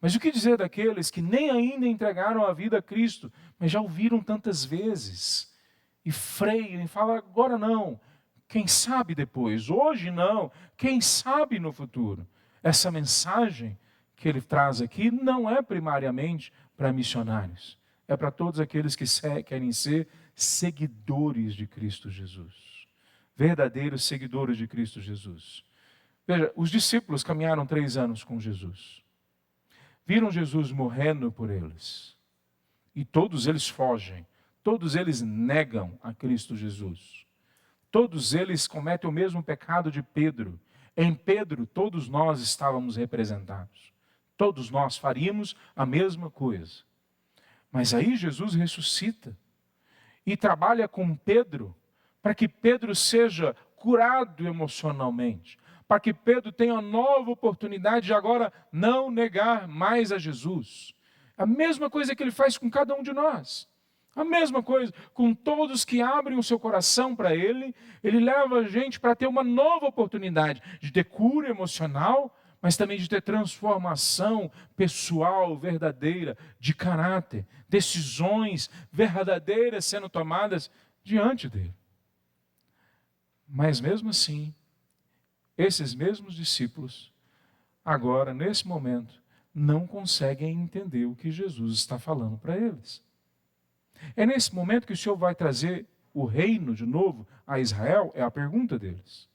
Mas o que dizer daqueles que nem ainda entregaram a vida a Cristo, mas já ouviram tantas vezes, e freiam e falam: agora não, quem sabe depois, hoje não, quem sabe no futuro. Essa mensagem que ele traz aqui não é primariamente para missionários, é para todos aqueles que querem ser seguidores de Cristo Jesus, verdadeiros seguidores de Cristo Jesus. Veja, os discípulos caminharam 3 anos com Jesus, viram Jesus morrendo por eles, e todos eles fogem, todos eles negam a Cristo Jesus. Todos eles cometem o mesmo pecado de Pedro. Em Pedro, todos nós estávamos representados. Todos nós faríamos a mesma coisa. Mas aí Jesus ressuscita e trabalha com Pedro para que Pedro seja curado emocionalmente, para que Pedro tenha uma nova oportunidade de agora não negar mais a Jesus. A mesma coisa que ele faz com cada um de nós. A mesma coisa com todos que abrem o seu coração para ele. Ele leva a gente para ter uma nova oportunidade de ter cura emocional, mas também de ter transformação pessoal, verdadeira, de caráter, decisões verdadeiras sendo tomadas diante dele. Mas mesmo assim, esses mesmos discípulos, agora, nesse momento, não conseguem entender o que Jesus está falando para eles. É nesse momento que o Senhor vai trazer o reino de novo a Israel? É a pergunta deles.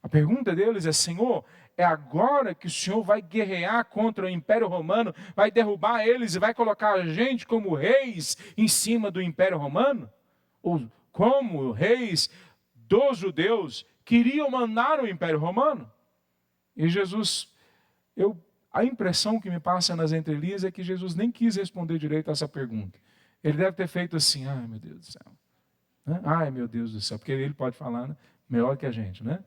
A pergunta deles é: Senhor, é agora que o Senhor vai guerrear contra o Império Romano, vai derrubar eles e vai colocar a gente como reis em cima do Império Romano? Ou como reis dos judeus queriam mandar o Império Romano? E Jesus, a impressão que me passa nas entrelinhas é que Jesus nem quis responder direito a essa pergunta. Ele deve ter feito assim: ai meu Deus do céu, ai meu Deus do céu, porque ele pode falar, né, melhor que a gente, né?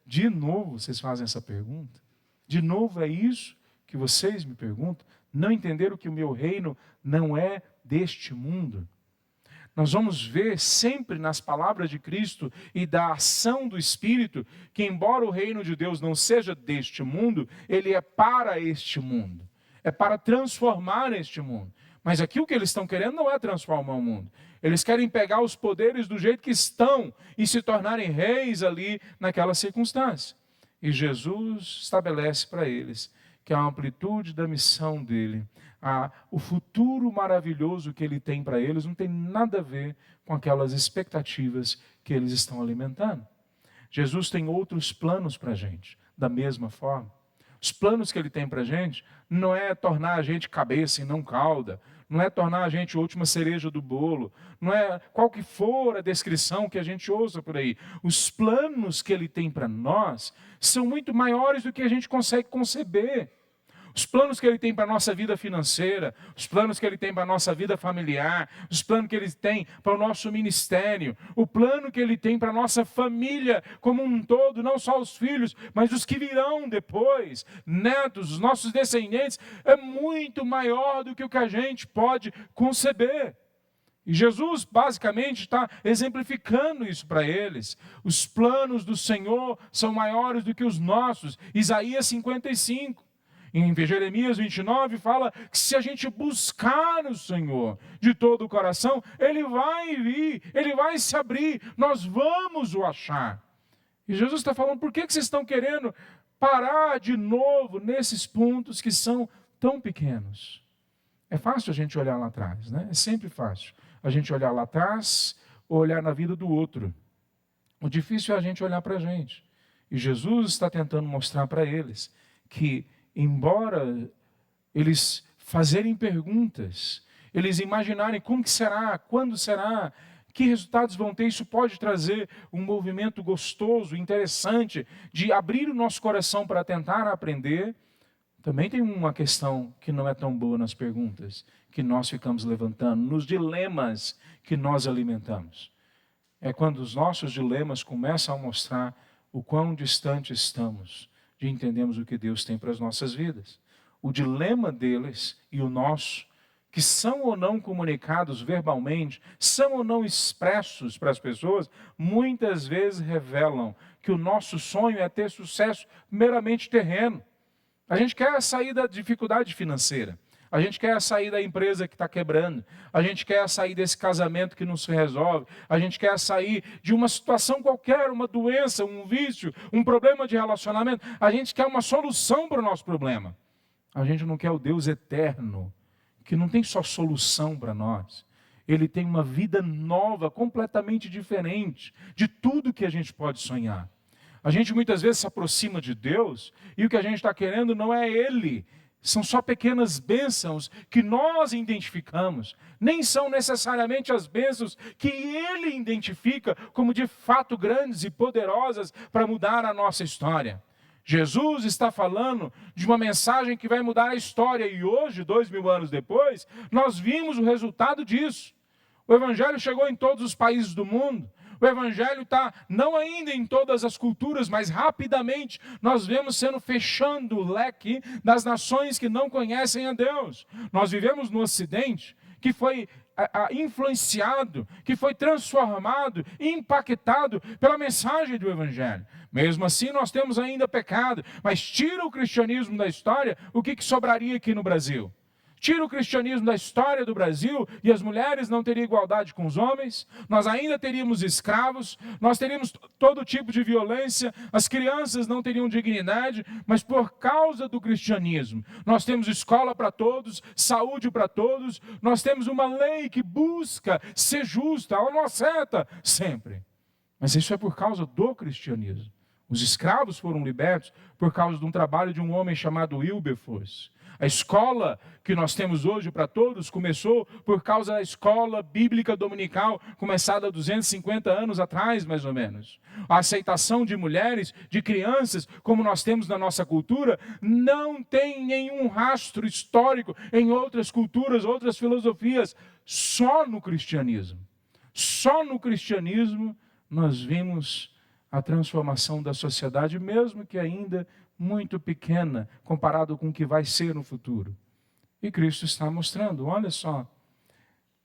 De novo vocês fazem essa pergunta? De novo é isso que vocês me perguntam? Não entenderam que o meu reino não é deste mundo? Nós vamos ver sempre nas palavras de Cristo e da ação do Espírito que, embora o reino de Deus não seja deste mundo, ele é para este mundo. É para transformar este mundo. Mas aqui o que eles estão querendo não é transformar o mundo. Eles querem pegar os poderes do jeito que estão e se tornarem reis ali naquela circunstância. E Jesus estabelece para eles que a amplitude da missão dele, o futuro maravilhoso que ele tem para eles, não tem nada a ver com aquelas expectativas que eles estão alimentando. Jesus tem outros planos para a gente, da mesma forma. Os planos que ele tem para a gente não é tornar a gente cabeça e não cauda, não é tornar a gente a última cereja do bolo, não é qual que for a descrição que a gente ouça por aí. Os planos que ele tem para nós são muito maiores do que a gente consegue conceber. Os planos que ele tem para a nossa vida financeira, os planos que ele tem para a nossa vida familiar, os planos que ele tem para o nosso ministério, o plano que ele tem para a nossa família como um todo, não só os filhos, mas os que virão depois, netos, os nossos descendentes, é muito maior do que o que a gente pode conceber. E Jesus basicamente está exemplificando isso para eles. Os planos do Senhor são maiores do que os nossos. Isaías 55. Em Jeremias 29 fala que se a gente buscar o Senhor de todo o coração, Ele vai vir, Ele vai se abrir, nós vamos o achar. E Jesus está falando: por que vocês estão querendo parar de novo nesses pontos que são tão pequenos? É fácil a gente olhar lá atrás, né? É sempre fácil a gente olhar lá atrás ou olhar na vida do outro. O difícil é a gente olhar para a gente. E Jesus está tentando mostrar para eles que, embora eles fazerem perguntas, eles imaginarem como que será, quando será, que resultados vão ter, isso pode trazer um movimento gostoso, interessante, de abrir o nosso coração para tentar aprender. Também tem uma questão que não é tão boa nas perguntas que nós ficamos levantando, nos dilemas que nós alimentamos. É quando os nossos dilemas começam a mostrar o quão distante estamos de entendermos o que Deus tem para as nossas vidas. O dilema deles e o nosso, que são ou não comunicados verbalmente, são ou não expressos para as pessoas, muitas vezes revelam que o nosso sonho é ter sucesso meramente terreno. A gente quer sair da dificuldade financeira. A gente quer sair da empresa que está quebrando. A gente quer sair desse casamento que não se resolve. A gente quer sair de uma situação qualquer, uma doença, um vício, um problema de relacionamento. A gente quer uma solução para o nosso problema. A gente não quer o Deus eterno, que não tem só solução para nós. Ele tem uma vida nova, completamente diferente de tudo que a gente pode sonhar. A gente muitas vezes se aproxima de Deus e o que a gente está querendo não é Ele são só pequenas bênçãos que nós identificamos. Nem são necessariamente as bênçãos que Ele identifica como de fato grandes e poderosas para mudar a nossa história. Jesus está falando de uma mensagem que vai mudar a história. E hoje, 2000 anos depois, nós vimos o resultado disso. O Evangelho chegou em todos os países do mundo. O Evangelho está não ainda em todas as culturas, mas rapidamente nós vemos sendo fechando o leque das nações que não conhecem a Deus. Nós vivemos no Ocidente, que foi influenciado, que foi transformado, impactado pela mensagem do Evangelho. Mesmo assim, nós temos ainda pecado, mas tira o cristianismo da história, o que sobraria aqui no Brasil? Tira o cristianismo da história do Brasil e as mulheres não teriam igualdade com os homens, nós ainda teríamos escravos, nós teríamos todo tipo de violência, as crianças não teriam dignidade, mas por causa do cristianismo, nós temos escola para todos, saúde para todos, nós temos uma lei que busca ser justa, ela não acerta sempre. Mas isso é por causa do cristianismo. Os escravos foram libertos por causa de um trabalho de um homem chamado Wilberforce. A escola que nós temos hoje para todos começou por causa da escola bíblica dominical, começada há 250 anos atrás, mais ou menos. A aceitação de mulheres, de crianças, como nós temos na nossa cultura, não tem nenhum rastro histórico em outras culturas, outras filosofias, só no cristianismo. Só no cristianismo nós vimos a transformação da sociedade, mesmo que ainda muito pequena, comparado com o que vai ser no futuro. E Cristo está mostrando, olha só,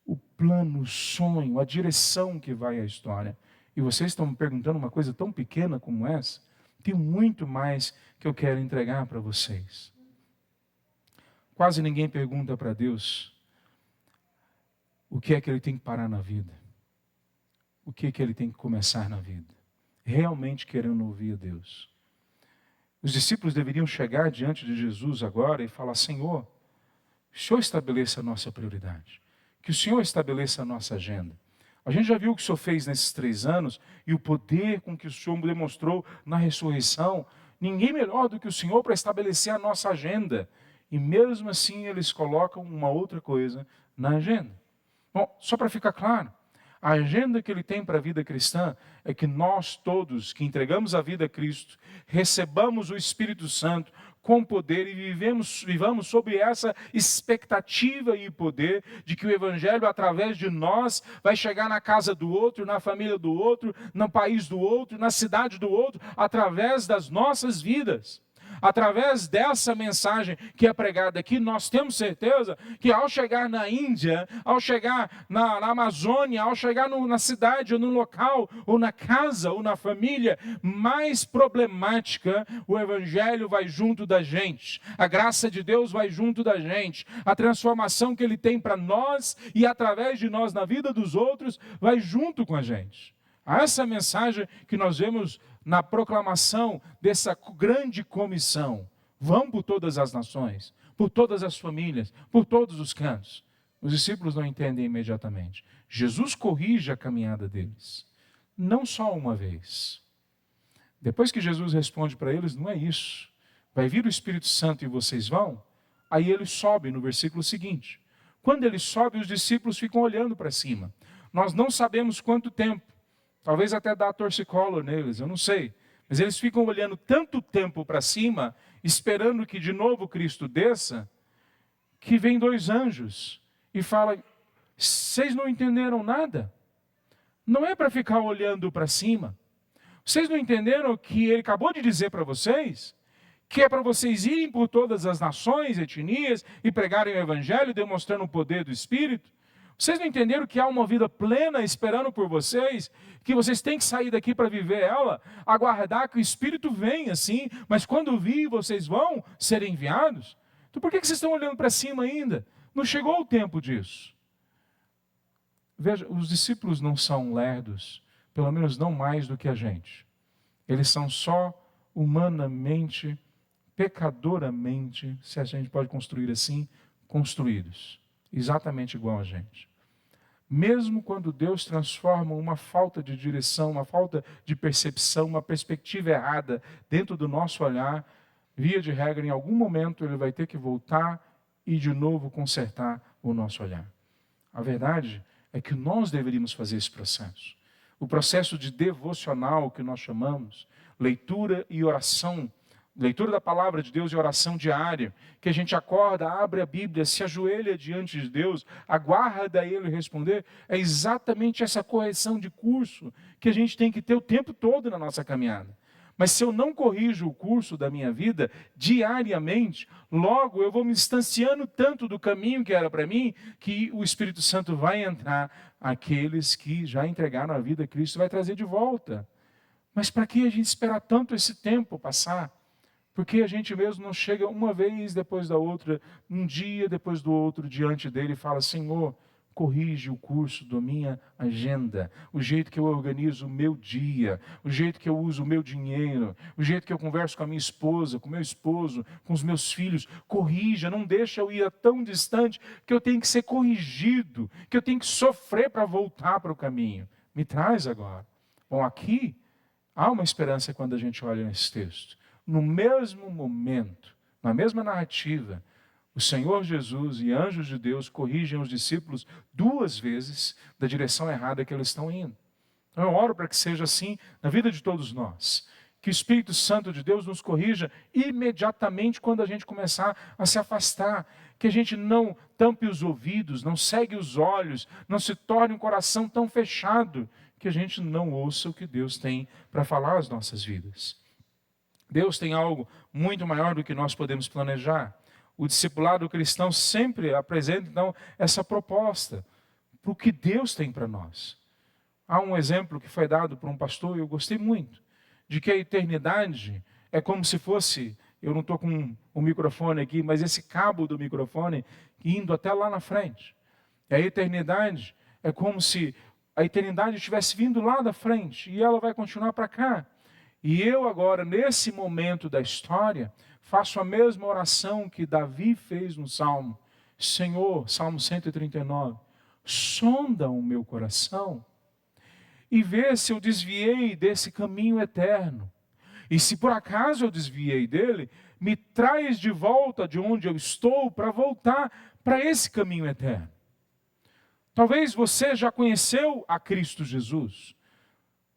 o plano, o sonho, a direção que vai a história. E vocês estão me perguntando uma coisa tão pequena como essa? Tem muito mais que eu quero entregar para vocês. Quase ninguém pergunta para Deus o que é que ele tem que parar na vida. O que é que ele tem que começar na vida. Realmente querendo ouvir a Deus. Os discípulos deveriam chegar diante de Jesus agora e falar: Senhor, o Senhor estabeleça a nossa prioridade. Que o Senhor estabeleça a nossa agenda. A gente já viu o que o Senhor fez nesses 3 anos e o poder com que o Senhor demonstrou na ressurreição. Ninguém melhor do que o Senhor para estabelecer a nossa agenda. E mesmo assim eles colocam uma outra coisa na agenda. Bom, só para ficar claro, a agenda que ele tem para a vida cristã é que nós todos que entregamos a vida a Cristo, recebamos o Espírito Santo com poder e vivamos sobre essa expectativa e poder de que o Evangelho, através de nós, vai chegar na casa do outro, na família do outro, no país do outro, na cidade do outro, através das nossas vidas. Através dessa mensagem que é pregada aqui, nós temos certeza que ao chegar na Índia, ao chegar na Amazônia, ao chegar na cidade, ou no local, ou na casa, ou na família mais problemática, o Evangelho vai junto da gente, a graça de Deus vai junto da gente, a transformação que Ele tem para nós e através de nós na vida dos outros vai junto com a gente. Essa mensagem que nós vemos na proclamação dessa grande comissão. Vão por todas as nações, por todas as famílias, por todos os cantos. Os discípulos não entendem imediatamente. Jesus corrige a caminhada deles. Não só uma vez. Depois que Jesus responde para eles, não é isso. Vai vir o Espírito Santo e vocês vão? Aí ele sobe no versículo seguinte. Quando ele sobe, os discípulos ficam olhando para cima. Nós não sabemos quanto tempo. Talvez até dá torcicolo neles, eu não sei. Mas eles ficam olhando tanto tempo para cima, esperando que de novo Cristo desça, que vem 2 anjos e fala: vocês não entenderam nada? Não é para ficar olhando para cima. Vocês não entenderam que ele acabou de dizer para vocês? Que é para vocês irem por todas as nações, etnias, e pregarem o Evangelho, demonstrando o poder do Espírito? Vocês não entenderam que há uma vida plena esperando por vocês? Que vocês têm que sair daqui para viver ela? Aguardar que o Espírito venha, sim, mas quando vir, vocês vão ser enviados? Então por que vocês estão olhando para cima ainda? Não chegou o tempo disso. Veja, os discípulos não são lerdos, pelo menos não mais do que a gente. Eles são só humanamente, pecadoramente, se a gente pode construir assim, construídos. Exatamente igual a gente. Mesmo quando Deus transforma uma falta de direção, uma falta de percepção, uma perspectiva errada dentro do nosso olhar, via de regra, em algum momento ele vai ter que voltar e de novo consertar o nosso olhar. A verdade é que nós deveríamos fazer esse processo. O processo de devocional que nós chamamos, leitura e oração, leitura da palavra de Deus e oração diária, que a gente acorda, abre a Bíblia, se ajoelha diante de Deus, aguarda Ele responder, é exatamente essa correção de curso que a gente tem que ter o tempo todo na nossa caminhada. Mas se eu não corrijo o curso da minha vida diariamente, logo eu vou me distanciando tanto do caminho que era para mim, que o Espírito Santo vai entrar, aqueles que já entregaram a vida a Cristo, vai trazer de volta. Mas para que a gente esperar tanto esse tempo passar? Porque a gente mesmo não chega uma vez depois da outra, um dia depois do outro, diante dele e fala: Senhor, corrige o curso da minha agenda, o jeito que eu organizo o meu dia, o jeito que eu uso o meu dinheiro, o jeito que eu converso com a minha esposa, com o meu esposo, com os meus filhos. Corrija, não deixa eu ir tão distante que eu tenho que ser corrigido, que eu tenho que sofrer para voltar para o caminho. Me traz agora. Bom, aqui há uma esperança quando a gente olha nesse texto. No mesmo momento, na mesma narrativa, o Senhor Jesus e anjos de Deus corrigem os discípulos 2 vezes da direção errada que eles estão indo. Então eu oro para que seja assim na vida de todos nós. Que o Espírito Santo de Deus nos corrija imediatamente quando a gente começar a se afastar. Que a gente não tampe os ouvidos, não cegue os olhos, não se torne um coração tão fechado que a gente não ouça o que Deus tem para falar às nossas vidas. Deus tem algo muito maior do que nós podemos planejar. O discipulado cristão sempre apresenta, então, essa proposta para o que Deus tem para nós. Há um exemplo que foi dado por um pastor, e eu gostei muito, de que a eternidade é como se fosse, eu não estou com o microfone aqui, mas esse cabo do microfone indo até lá na frente. E a eternidade é como se a eternidade estivesse vindo lá da frente, e ela vai continuar para cá. E eu agora, nesse momento da história, faço a mesma oração que Davi fez no Salmo. Senhor, Salmo 139, sonda o meu coração e vê se eu desviei desse caminho eterno. E se por acaso eu desviei dele, me traz de volta de onde eu estou para voltar para esse caminho eterno. Talvez você já conheceu a Cristo Jesus,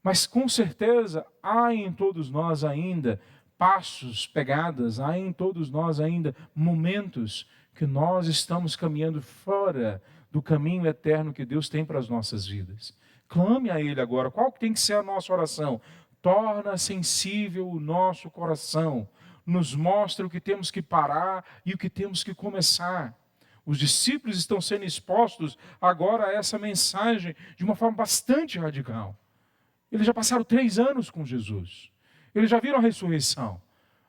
mas com certeza há em todos nós ainda passos, pegadas, há em todos nós ainda momentos que nós estamos caminhando fora do caminho eterno que Deus tem para as nossas vidas. Clame a Ele agora. Qual que tem que ser a nossa oração? Torna sensível o nosso coração. Nos mostra o que temos que parar e o que temos que começar. Os discípulos estão sendo expostos agora a essa mensagem de uma forma bastante radical. Eles já passaram 3 anos com Jesus. Eles já viram a ressurreição.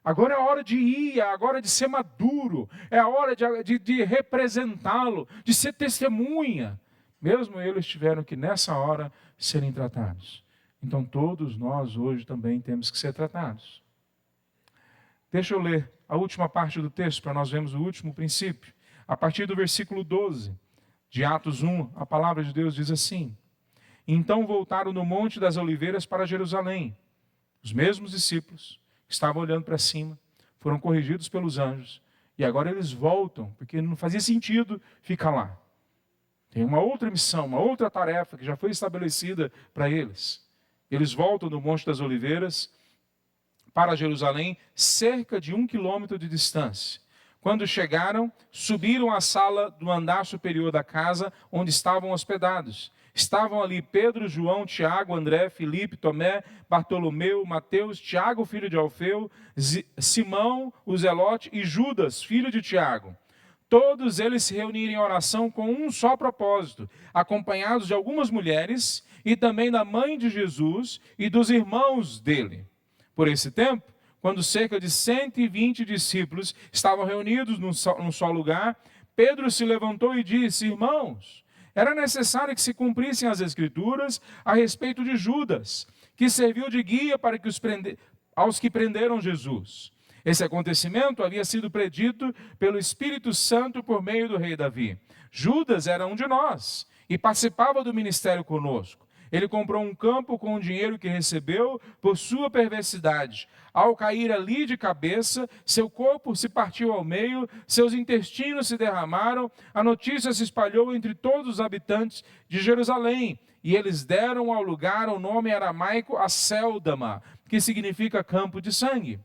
Agora é a hora de ir, é a hora de ser maduro, é a hora de representá-lo, de ser testemunha. Mesmo eles tiveram que, nessa hora, serem tratados. Então todos nós hoje também temos que ser tratados. Deixa eu ler a última parte do texto para nós vermos o último princípio. A partir do versículo 12 de Atos 1, a palavra de Deus diz assim: Então voltaram no Monte das Oliveiras para Jerusalém. Os mesmos discípulos que estavam olhando para cima foram corrigidos pelos anjos. E agora eles voltam, porque não fazia sentido ficar lá. Tem uma outra missão, uma outra tarefa que já foi estabelecida para eles. Eles voltam do Monte das Oliveiras para Jerusalém, cerca de 1 quilômetro de distância. Quando chegaram, subiram à sala do andar superior da casa onde estavam hospedados. Estavam ali Pedro, João, Tiago, André, Filipe, Tomé, Bartolomeu, Mateus, Tiago, filho de Alfeu, Simão, o Zelote e Judas, filho de Tiago. Todos eles se reuniram em oração com um só propósito, acompanhados de algumas mulheres e também da mãe de Jesus e dos irmãos dele. Por esse tempo, quando cerca de 120 discípulos estavam reunidos num só lugar, Pedro se levantou e disse: Irmãos, era necessário que se cumprissem as Escrituras a respeito de Judas, que serviu de guia para que aos que prenderam Jesus. Esse acontecimento havia sido predito pelo Espírito Santo por meio do rei Davi. Judas era um de nós e participava do ministério conosco. Ele comprou um campo com o dinheiro que recebeu por sua perversidade. Ao cair ali de cabeça, seu corpo se partiu ao meio, seus intestinos se derramaram, a notícia se espalhou entre todos os habitantes de Jerusalém, e eles deram ao lugar o nome aramaico Acéldama, que significa campo de sangue.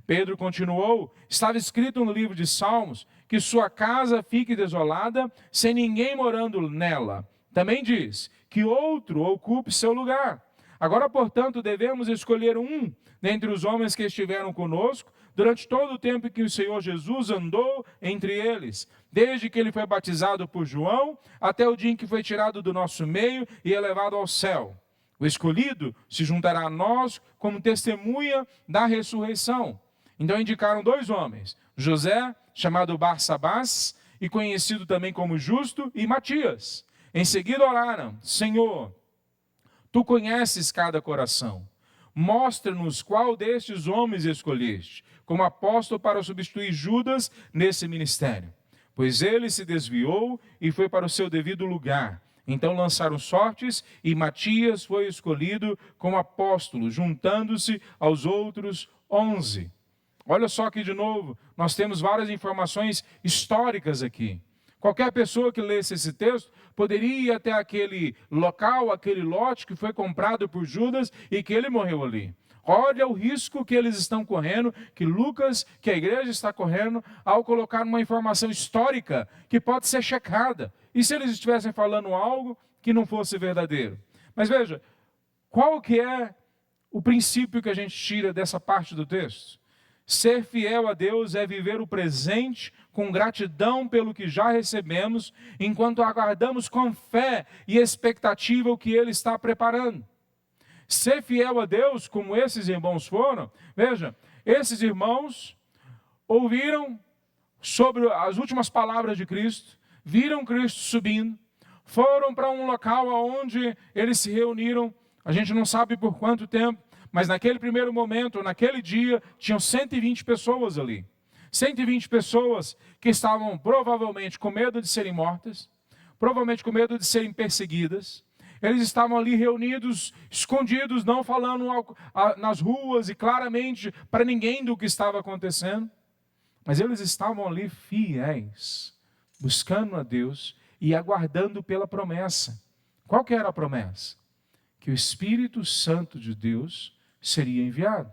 Pedro continuou: estava escrito no livro de Salmos que sua casa fique desolada, sem ninguém morando nela. Também diz que outro ocupe seu lugar. Agora, portanto, devemos escolher um dentre os homens que estiveram conosco durante todo o tempo que o Senhor Jesus andou entre eles, desde que ele foi batizado por João, até o dia em que foi tirado do nosso meio e elevado ao céu. O escolhido se juntará a nós como testemunha da ressurreição. Então indicaram 2 homens, José, chamado Barsabás, e conhecido também como Justo, e Matias. Em seguida oraram: Senhor, tu conheces cada coração. Mostra-nos qual destes homens escolheste como apóstolo para substituir Judas nesse ministério. Pois ele se desviou e foi para o seu devido lugar. Então lançaram sortes e Matias foi escolhido como apóstolo, juntando-se aos outros 11. Olha só aqui de novo, nós temos várias informações históricas aqui. Qualquer pessoa que lesse esse texto poderia ir até aquele local, aquele lote que foi comprado por Judas e que ele morreu ali. Olha o risco que eles estão correndo, que Lucas, que a igreja está correndo, ao colocar uma informação histórica que pode ser checada. E se eles estivessem falando algo que não fosse verdadeiro? Mas veja, qual que é o princípio que a gente tira dessa parte do texto? Ser fiel a Deus é viver o presente com gratidão pelo que já recebemos, enquanto aguardamos com fé e expectativa o que Ele está preparando. Ser fiel a Deus, como esses irmãos foram, veja, esses irmãos ouviram sobre as últimas palavras de Cristo, viram Cristo subindo, foram para um local onde eles se reuniram, a gente não sabe por quanto tempo, mas naquele primeiro momento, naquele dia, tinham 120 pessoas ali. 120 pessoas que estavam provavelmente com medo de serem mortas, provavelmente com medo de serem perseguidas. Eles estavam ali reunidos, escondidos, não falando nas ruas e claramente para ninguém do que estava acontecendo. Mas eles estavam ali fiéis, buscando a Deus e aguardando pela promessa. Qual que era a promessa? Que o Espírito Santo de Deus seria enviado.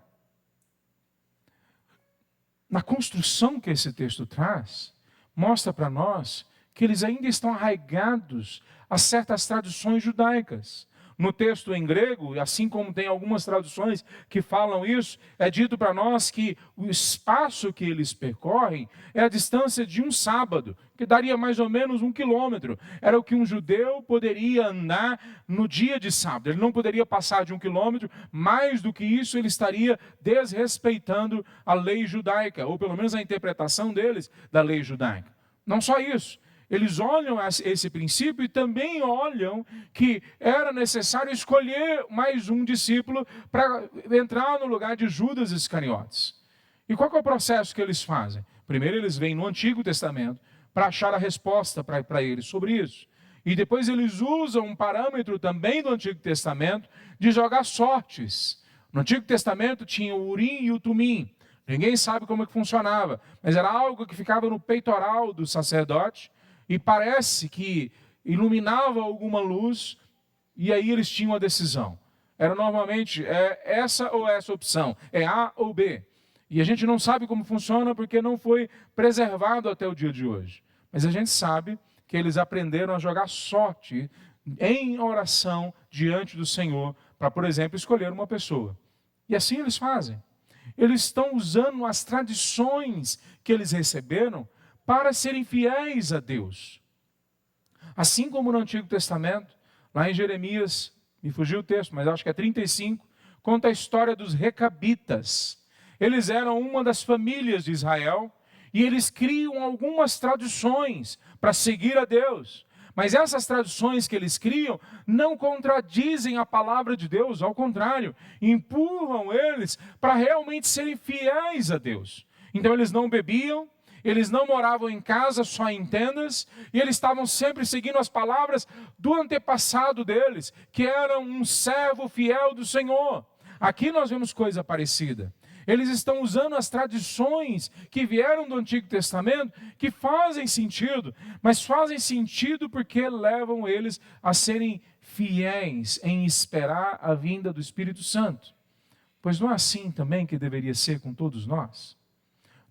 Na construção que esse texto traz, mostra para nós que eles ainda estão arraigados a certas tradições judaicas. No texto em grego, assim como tem algumas traduções que falam isso, é dito para nós que o espaço que eles percorrem é a distância de um sábado, que daria mais ou menos 1 quilômetro. Era o que um judeu poderia andar no dia de sábado. Ele não poderia passar de 1 quilômetro, mais do que isso ele estaria desrespeitando a lei judaica, ou pelo menos a interpretação deles da lei judaica. Não só isso. Eles olham esse princípio e também olham que era necessário escolher mais um discípulo para entrar no lugar de Judas Iscariotes. E qual que é o processo que eles fazem? Primeiro eles vêm no Antigo Testamento para achar a resposta para eles sobre isso. E depois eles usam um parâmetro também do Antigo Testamento de jogar sortes. No Antigo Testamento tinha o Urim e o Tumim. Ninguém sabe como é que funcionava, mas era algo que ficava no peitoral do sacerdote, e parece que iluminava alguma luz, e aí eles tinham a decisão. Era normalmente essa ou essa opção, é A ou B. E a gente não sabe como funciona porque não foi preservado até o dia de hoje. Mas a gente sabe que eles aprenderam a jogar sorte em oração diante do Senhor, para, por exemplo, escolher uma pessoa. E assim eles fazem. Eles estão usando as tradições que eles receberam para serem fiéis a Deus. Assim como no Antigo Testamento, lá em Jeremias, me fugiu o texto, mas acho que é 35, conta a história dos recabitas. Eles eram uma das famílias de Israel e eles criam algumas tradições para seguir a Deus. Mas essas tradições que eles criam não contradizem a palavra de Deus, ao contrário, empurram eles para realmente serem fiéis a Deus. Então eles não bebiam, Eles não moravam em casa, só em tendas, e eles estavam sempre seguindo as palavras do antepassado deles, que era um servo fiel do Senhor. Aqui nós vemos coisa parecida. Eles estão usando as tradições que vieram do Antigo Testamento, que fazem sentido, mas fazem sentido porque levam eles a serem fiéis em esperar a vinda do Espírito Santo. Pois não é assim também que deveria ser com todos nós?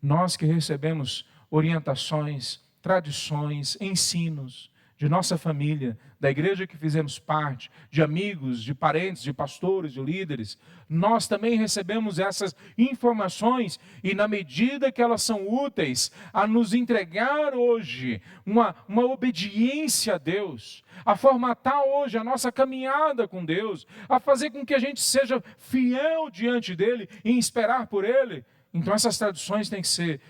Nós que recebemos orientações, tradições, ensinos de nossa família, da igreja que fizemos parte, de amigos, de parentes, de pastores, de líderes, nós também recebemos essas informações e na medida que elas são úteis a nos entregar hoje uma obediência a Deus, a formatar hoje a nossa caminhada com Deus, a fazer com que a gente seja fiel diante dEle e esperar por Ele, então essas tradições têm que ser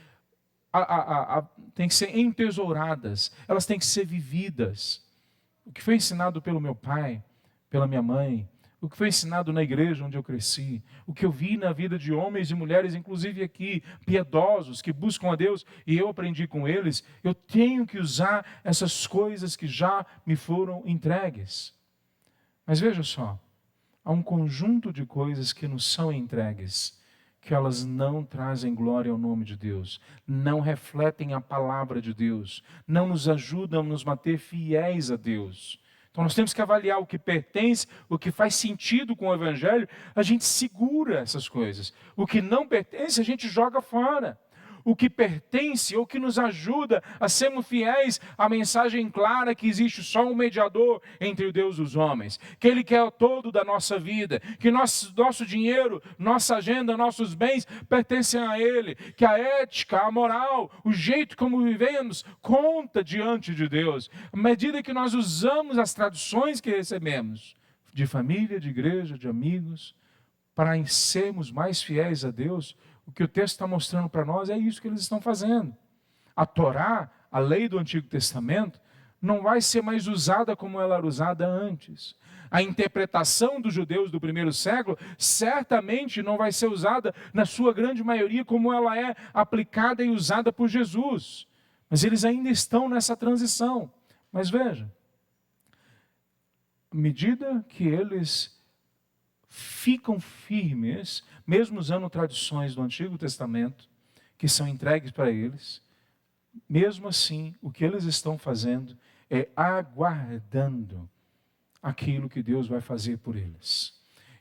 têm que ser entesouradas, elas têm que ser vividas. O que foi ensinado pelo meu pai, pela minha mãe, o que foi ensinado na igreja onde eu cresci, o que eu vi na vida de homens e mulheres, inclusive aqui, piedosos, que buscam a Deus, e eu aprendi com eles, eu tenho que usar essas coisas que já me foram entregues. Mas veja só, há um conjunto de coisas que nos são entregues, que elas não trazem glória ao nome de Deus, não refletem a palavra de Deus, não nos ajudam a nos manter fiéis a Deus. Então nós temos que avaliar o que pertence, o que faz sentido com o Evangelho, a gente segura essas coisas. O que não pertence, a gente joga fora. O que pertence ou que nos ajuda a sermos fiéis à mensagem clara que existe só um mediador entre o Deus e os homens, que Ele quer o todo da nossa vida, que nosso dinheiro, nossa agenda, nossos bens pertencem a Ele, que a ética, a moral, o jeito como vivemos conta diante de Deus. À medida que nós usamos as tradições que recebemos, de família, de igreja, de amigos, para sermos mais fiéis a Deus, o que o texto está mostrando para nós é isso que eles estão fazendo. A Torá, a lei do Antigo Testamento, não vai ser mais usada como ela era usada antes. A interpretação dos judeus do primeiro século certamente não vai ser usada, na sua grande maioria, como ela é aplicada e usada por Jesus. Mas eles ainda estão nessa transição. Mas veja, à medida que eles ficam firmes, mesmo usando tradições do Antigo Testamento, que são entregues para eles, mesmo assim, o que eles estão fazendo é aguardando aquilo que Deus vai fazer por eles.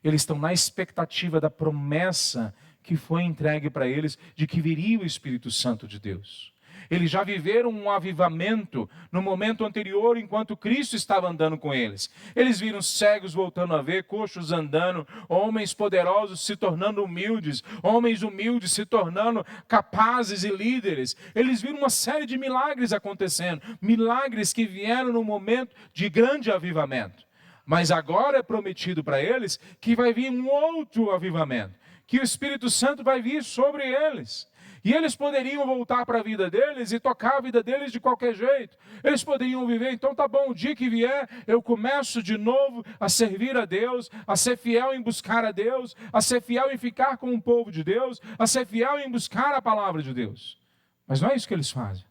Eles estão na expectativa da promessa que foi entregue para eles, de que viria o Espírito Santo de Deus. Eles já viveram um avivamento no momento anterior, enquanto Cristo estava andando com eles. Eles viram cegos voltando a ver, coxos andando, homens poderosos se tornando humildes, homens humildes se tornando capazes e líderes. Eles viram uma série de milagres acontecendo, milagres que vieram no momento de grande avivamento. Mas agora é prometido para eles que vai vir um outro avivamento, que o Espírito Santo vai vir sobre eles. E eles poderiam voltar para a vida deles e tocar a vida deles de qualquer jeito. Eles poderiam viver, então tá bom, o dia que vier, eu começo de novo a servir a Deus, a ser fiel em buscar a Deus, a ser fiel em ficar com o povo de Deus, a ser fiel em buscar a palavra de Deus. Mas não é isso que eles fazem.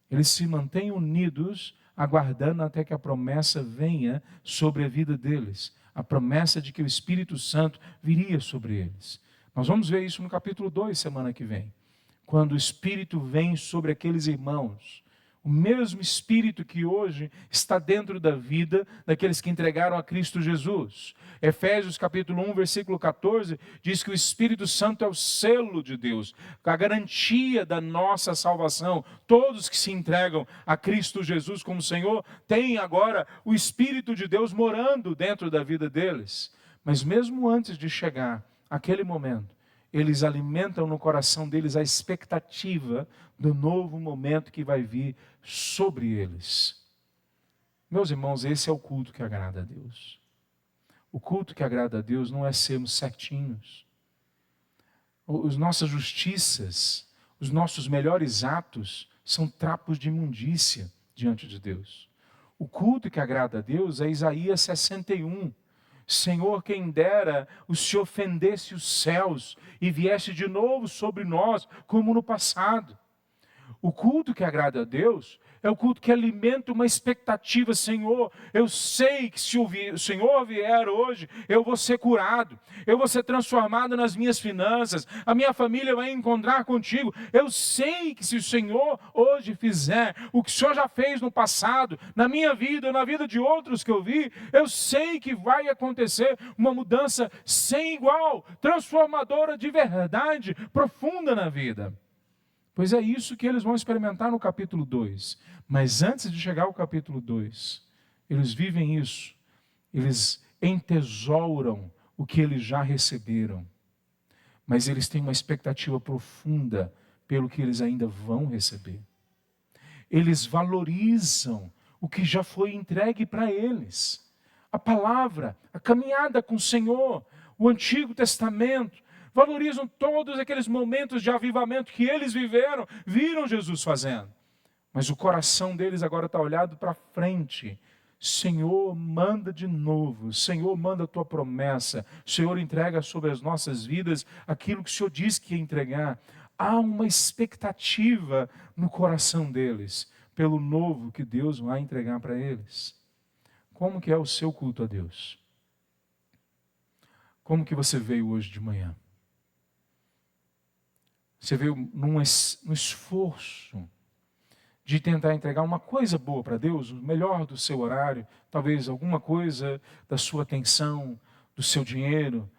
Eles se mantêm unidos, aguardando até que a promessa venha sobre a vida deles. A promessa de que o Espírito Santo viria sobre eles. Nós vamos ver isso no capítulo 2, semana que vem. Quando o Espírito vem sobre aqueles irmãos, o mesmo Espírito que hoje está dentro da vida daqueles que entregaram a Cristo Jesus. Efésios capítulo 1, versículo 14, diz que o Espírito Santo é o selo de Deus, a garantia da nossa salvação. Todos que se entregam a Cristo Jesus como Senhor, têm agora o Espírito de Deus morando dentro da vida deles. Mas mesmo antes de chegar aquele momento, eles alimentam no coração deles a expectativa do novo momento que vai vir sobre eles. Meus irmãos, esse é o culto que agrada a Deus. O culto que agrada a Deus não é sermos certinhos. As nossas justiças, os nossos melhores atos são trapos de imundícia diante de Deus. O culto que agrada a Deus é Isaías 61. Senhor, quem dera o Senhor fendesse os céus e viesse de novo sobre nós, como no passado. O culto que agrada a Deus é o culto que alimenta uma expectativa. Senhor, eu sei que se o Senhor vier hoje, eu vou ser curado, eu vou ser transformado nas minhas finanças, a minha família vai encontrar contigo. Eu sei que se o Senhor hoje fizer o que o Senhor já fez no passado, na minha vida ou na vida de outros que eu vi, eu sei que vai acontecer uma mudança sem igual, transformadora de verdade, profunda na vida. Pois é isso que eles vão experimentar no capítulo 2. Mas antes de chegar ao capítulo 2, eles vivem isso. Eles entesouram o que eles já receberam. Mas eles têm uma expectativa profunda pelo que eles ainda vão receber. Eles valorizam o que já foi entregue para eles. A palavra, a caminhada com o Senhor, o Antigo Testamento, valorizam todos aqueles momentos de avivamento que eles viram Jesus fazendo. Mas o coração deles agora está olhado para frente. Senhor, manda de novo. Senhor, manda a tua promessa. Senhor, entrega sobre as nossas vidas aquilo que o Senhor disse que ia entregar. Há uma expectativa no coração deles pelo novo que Deus vai entregar para eles. Como que é o seu culto a Deus? Como que você veio hoje de manhã? Você veio num esforço de tentar entregar uma coisa boa para Deus, o melhor do seu horário, talvez alguma coisa da sua atenção, do seu dinheiro,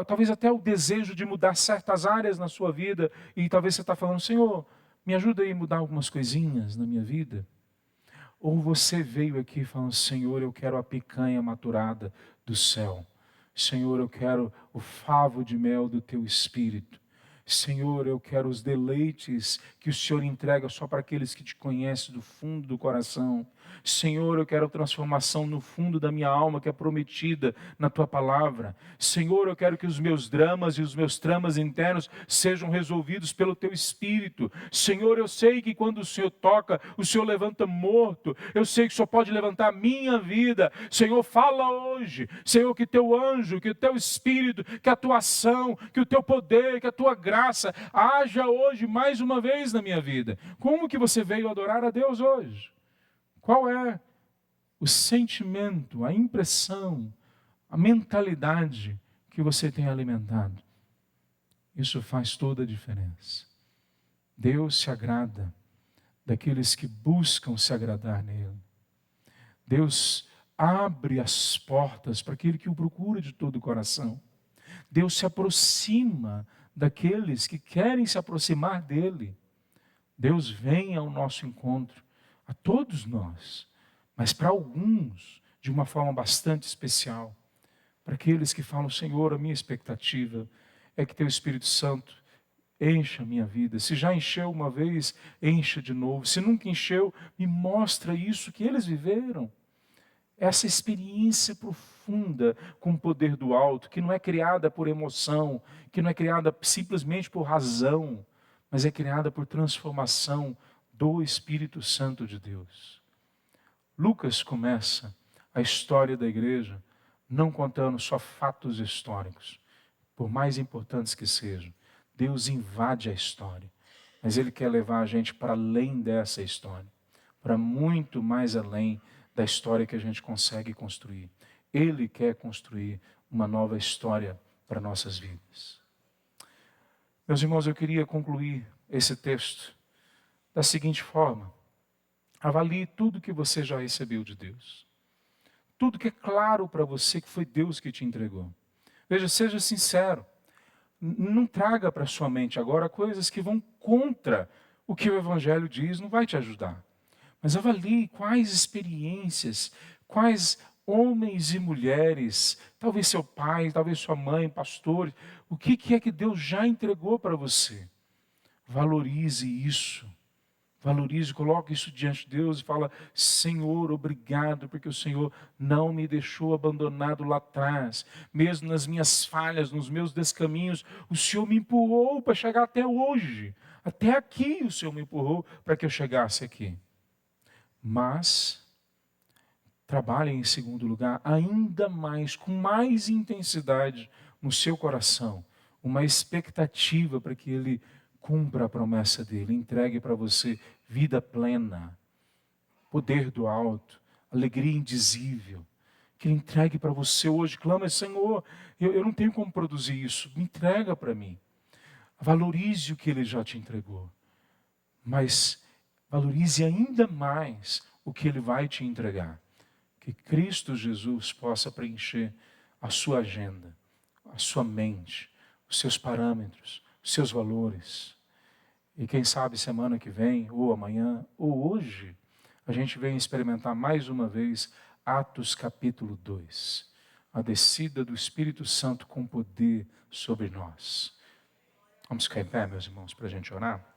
talvez até o desejo de mudar certas áreas na sua vida, e talvez você está falando, Senhor, me ajuda aí a mudar algumas coisinhas na minha vida. Ou você veio aqui falando, Senhor, eu quero a picanha maturada do céu. Senhor, eu quero o favo de mel do teu Espírito. Senhor, eu quero os deleites que o Senhor entrega só para aqueles que te conhecem do fundo do coração. Senhor, eu quero transformação no fundo da minha alma que é prometida na tua palavra. Senhor, eu quero que os meus dramas e os meus tramas internos sejam resolvidos pelo teu Espírito. Senhor, eu sei que quando o Senhor toca, o Senhor levanta morto. Eu sei que o Senhor pode levantar a minha vida. Senhor, fala hoje. Senhor, que teu anjo, que o teu Espírito, que a tua ação, que o teu poder, que a tua graça haja hoje mais uma vez na minha vida. Como que você veio adorar a Deus hoje? Qual é o sentimento, a impressão, a mentalidade que você tem alimentado? Isso faz toda a diferença. Deus se agrada daqueles que buscam se agradar nele. Deus abre as portas para aquele que o procura de todo o coração. Deus se aproxima daqueles que querem se aproximar dele. Deus vem ao nosso encontro, a todos nós, mas para alguns de uma forma bastante especial. Para aqueles que falam, Senhor, a minha expectativa é que teu Espírito Santo encha a minha vida. Se já encheu uma vez, encha de novo. Se nunca encheu, me mostra isso que eles viveram. Essa experiência profunda com o poder do alto, que não é criada por emoção, que não é criada simplesmente por razão, mas é criada por transformação do Espírito Santo de Deus. Lucas começa a história da igreja não contando só fatos históricos, por mais importantes que sejam. Deus invade a história, mas Ele quer levar a gente para além dessa história, para muito mais além da história que a gente consegue construir. Ele quer construir uma nova história para nossas vidas. Meus irmãos, eu queria concluir esse texto da seguinte forma: avalie tudo que você já recebeu de Deus. Tudo que é claro para você que foi Deus que te entregou. Veja, seja sincero. Não traga para sua mente agora coisas que vão contra o que o Evangelho diz, não vai te ajudar. Mas avalie quais experiências, quais homens e mulheres, talvez seu pai, talvez sua mãe, pastores, o que é que Deus já entregou para você. Valorize isso. Valorize, coloque isso diante de Deus e fala, Senhor, obrigado, porque o Senhor não me deixou abandonado lá atrás. Mesmo nas minhas falhas, nos meus descaminhos, o Senhor me empurrou para chegar até hoje. Até aqui o Senhor me empurrou para que eu chegasse aqui. Mas trabalhe em segundo lugar, ainda mais, com mais intensidade no seu coração, uma expectativa para que Ele cumpra a promessa dele, entregue para você vida plena, poder do alto, alegria indizível. Que Ele entregue para você hoje. Clama, Senhor, eu não tenho como produzir isso. Me entrega para mim. Valorize o que Ele já te entregou. Mas valorize ainda mais o que Ele vai te entregar. Que Cristo Jesus possa preencher a sua agenda, a sua mente, os seus parâmetros, os seus valores. E quem sabe semana que vem, ou amanhã, ou hoje, a gente vem experimentar mais uma vez Atos capítulo 2. A descida do Espírito Santo com poder sobre nós. Vamos ficar em pé, meus irmãos, para a gente orar?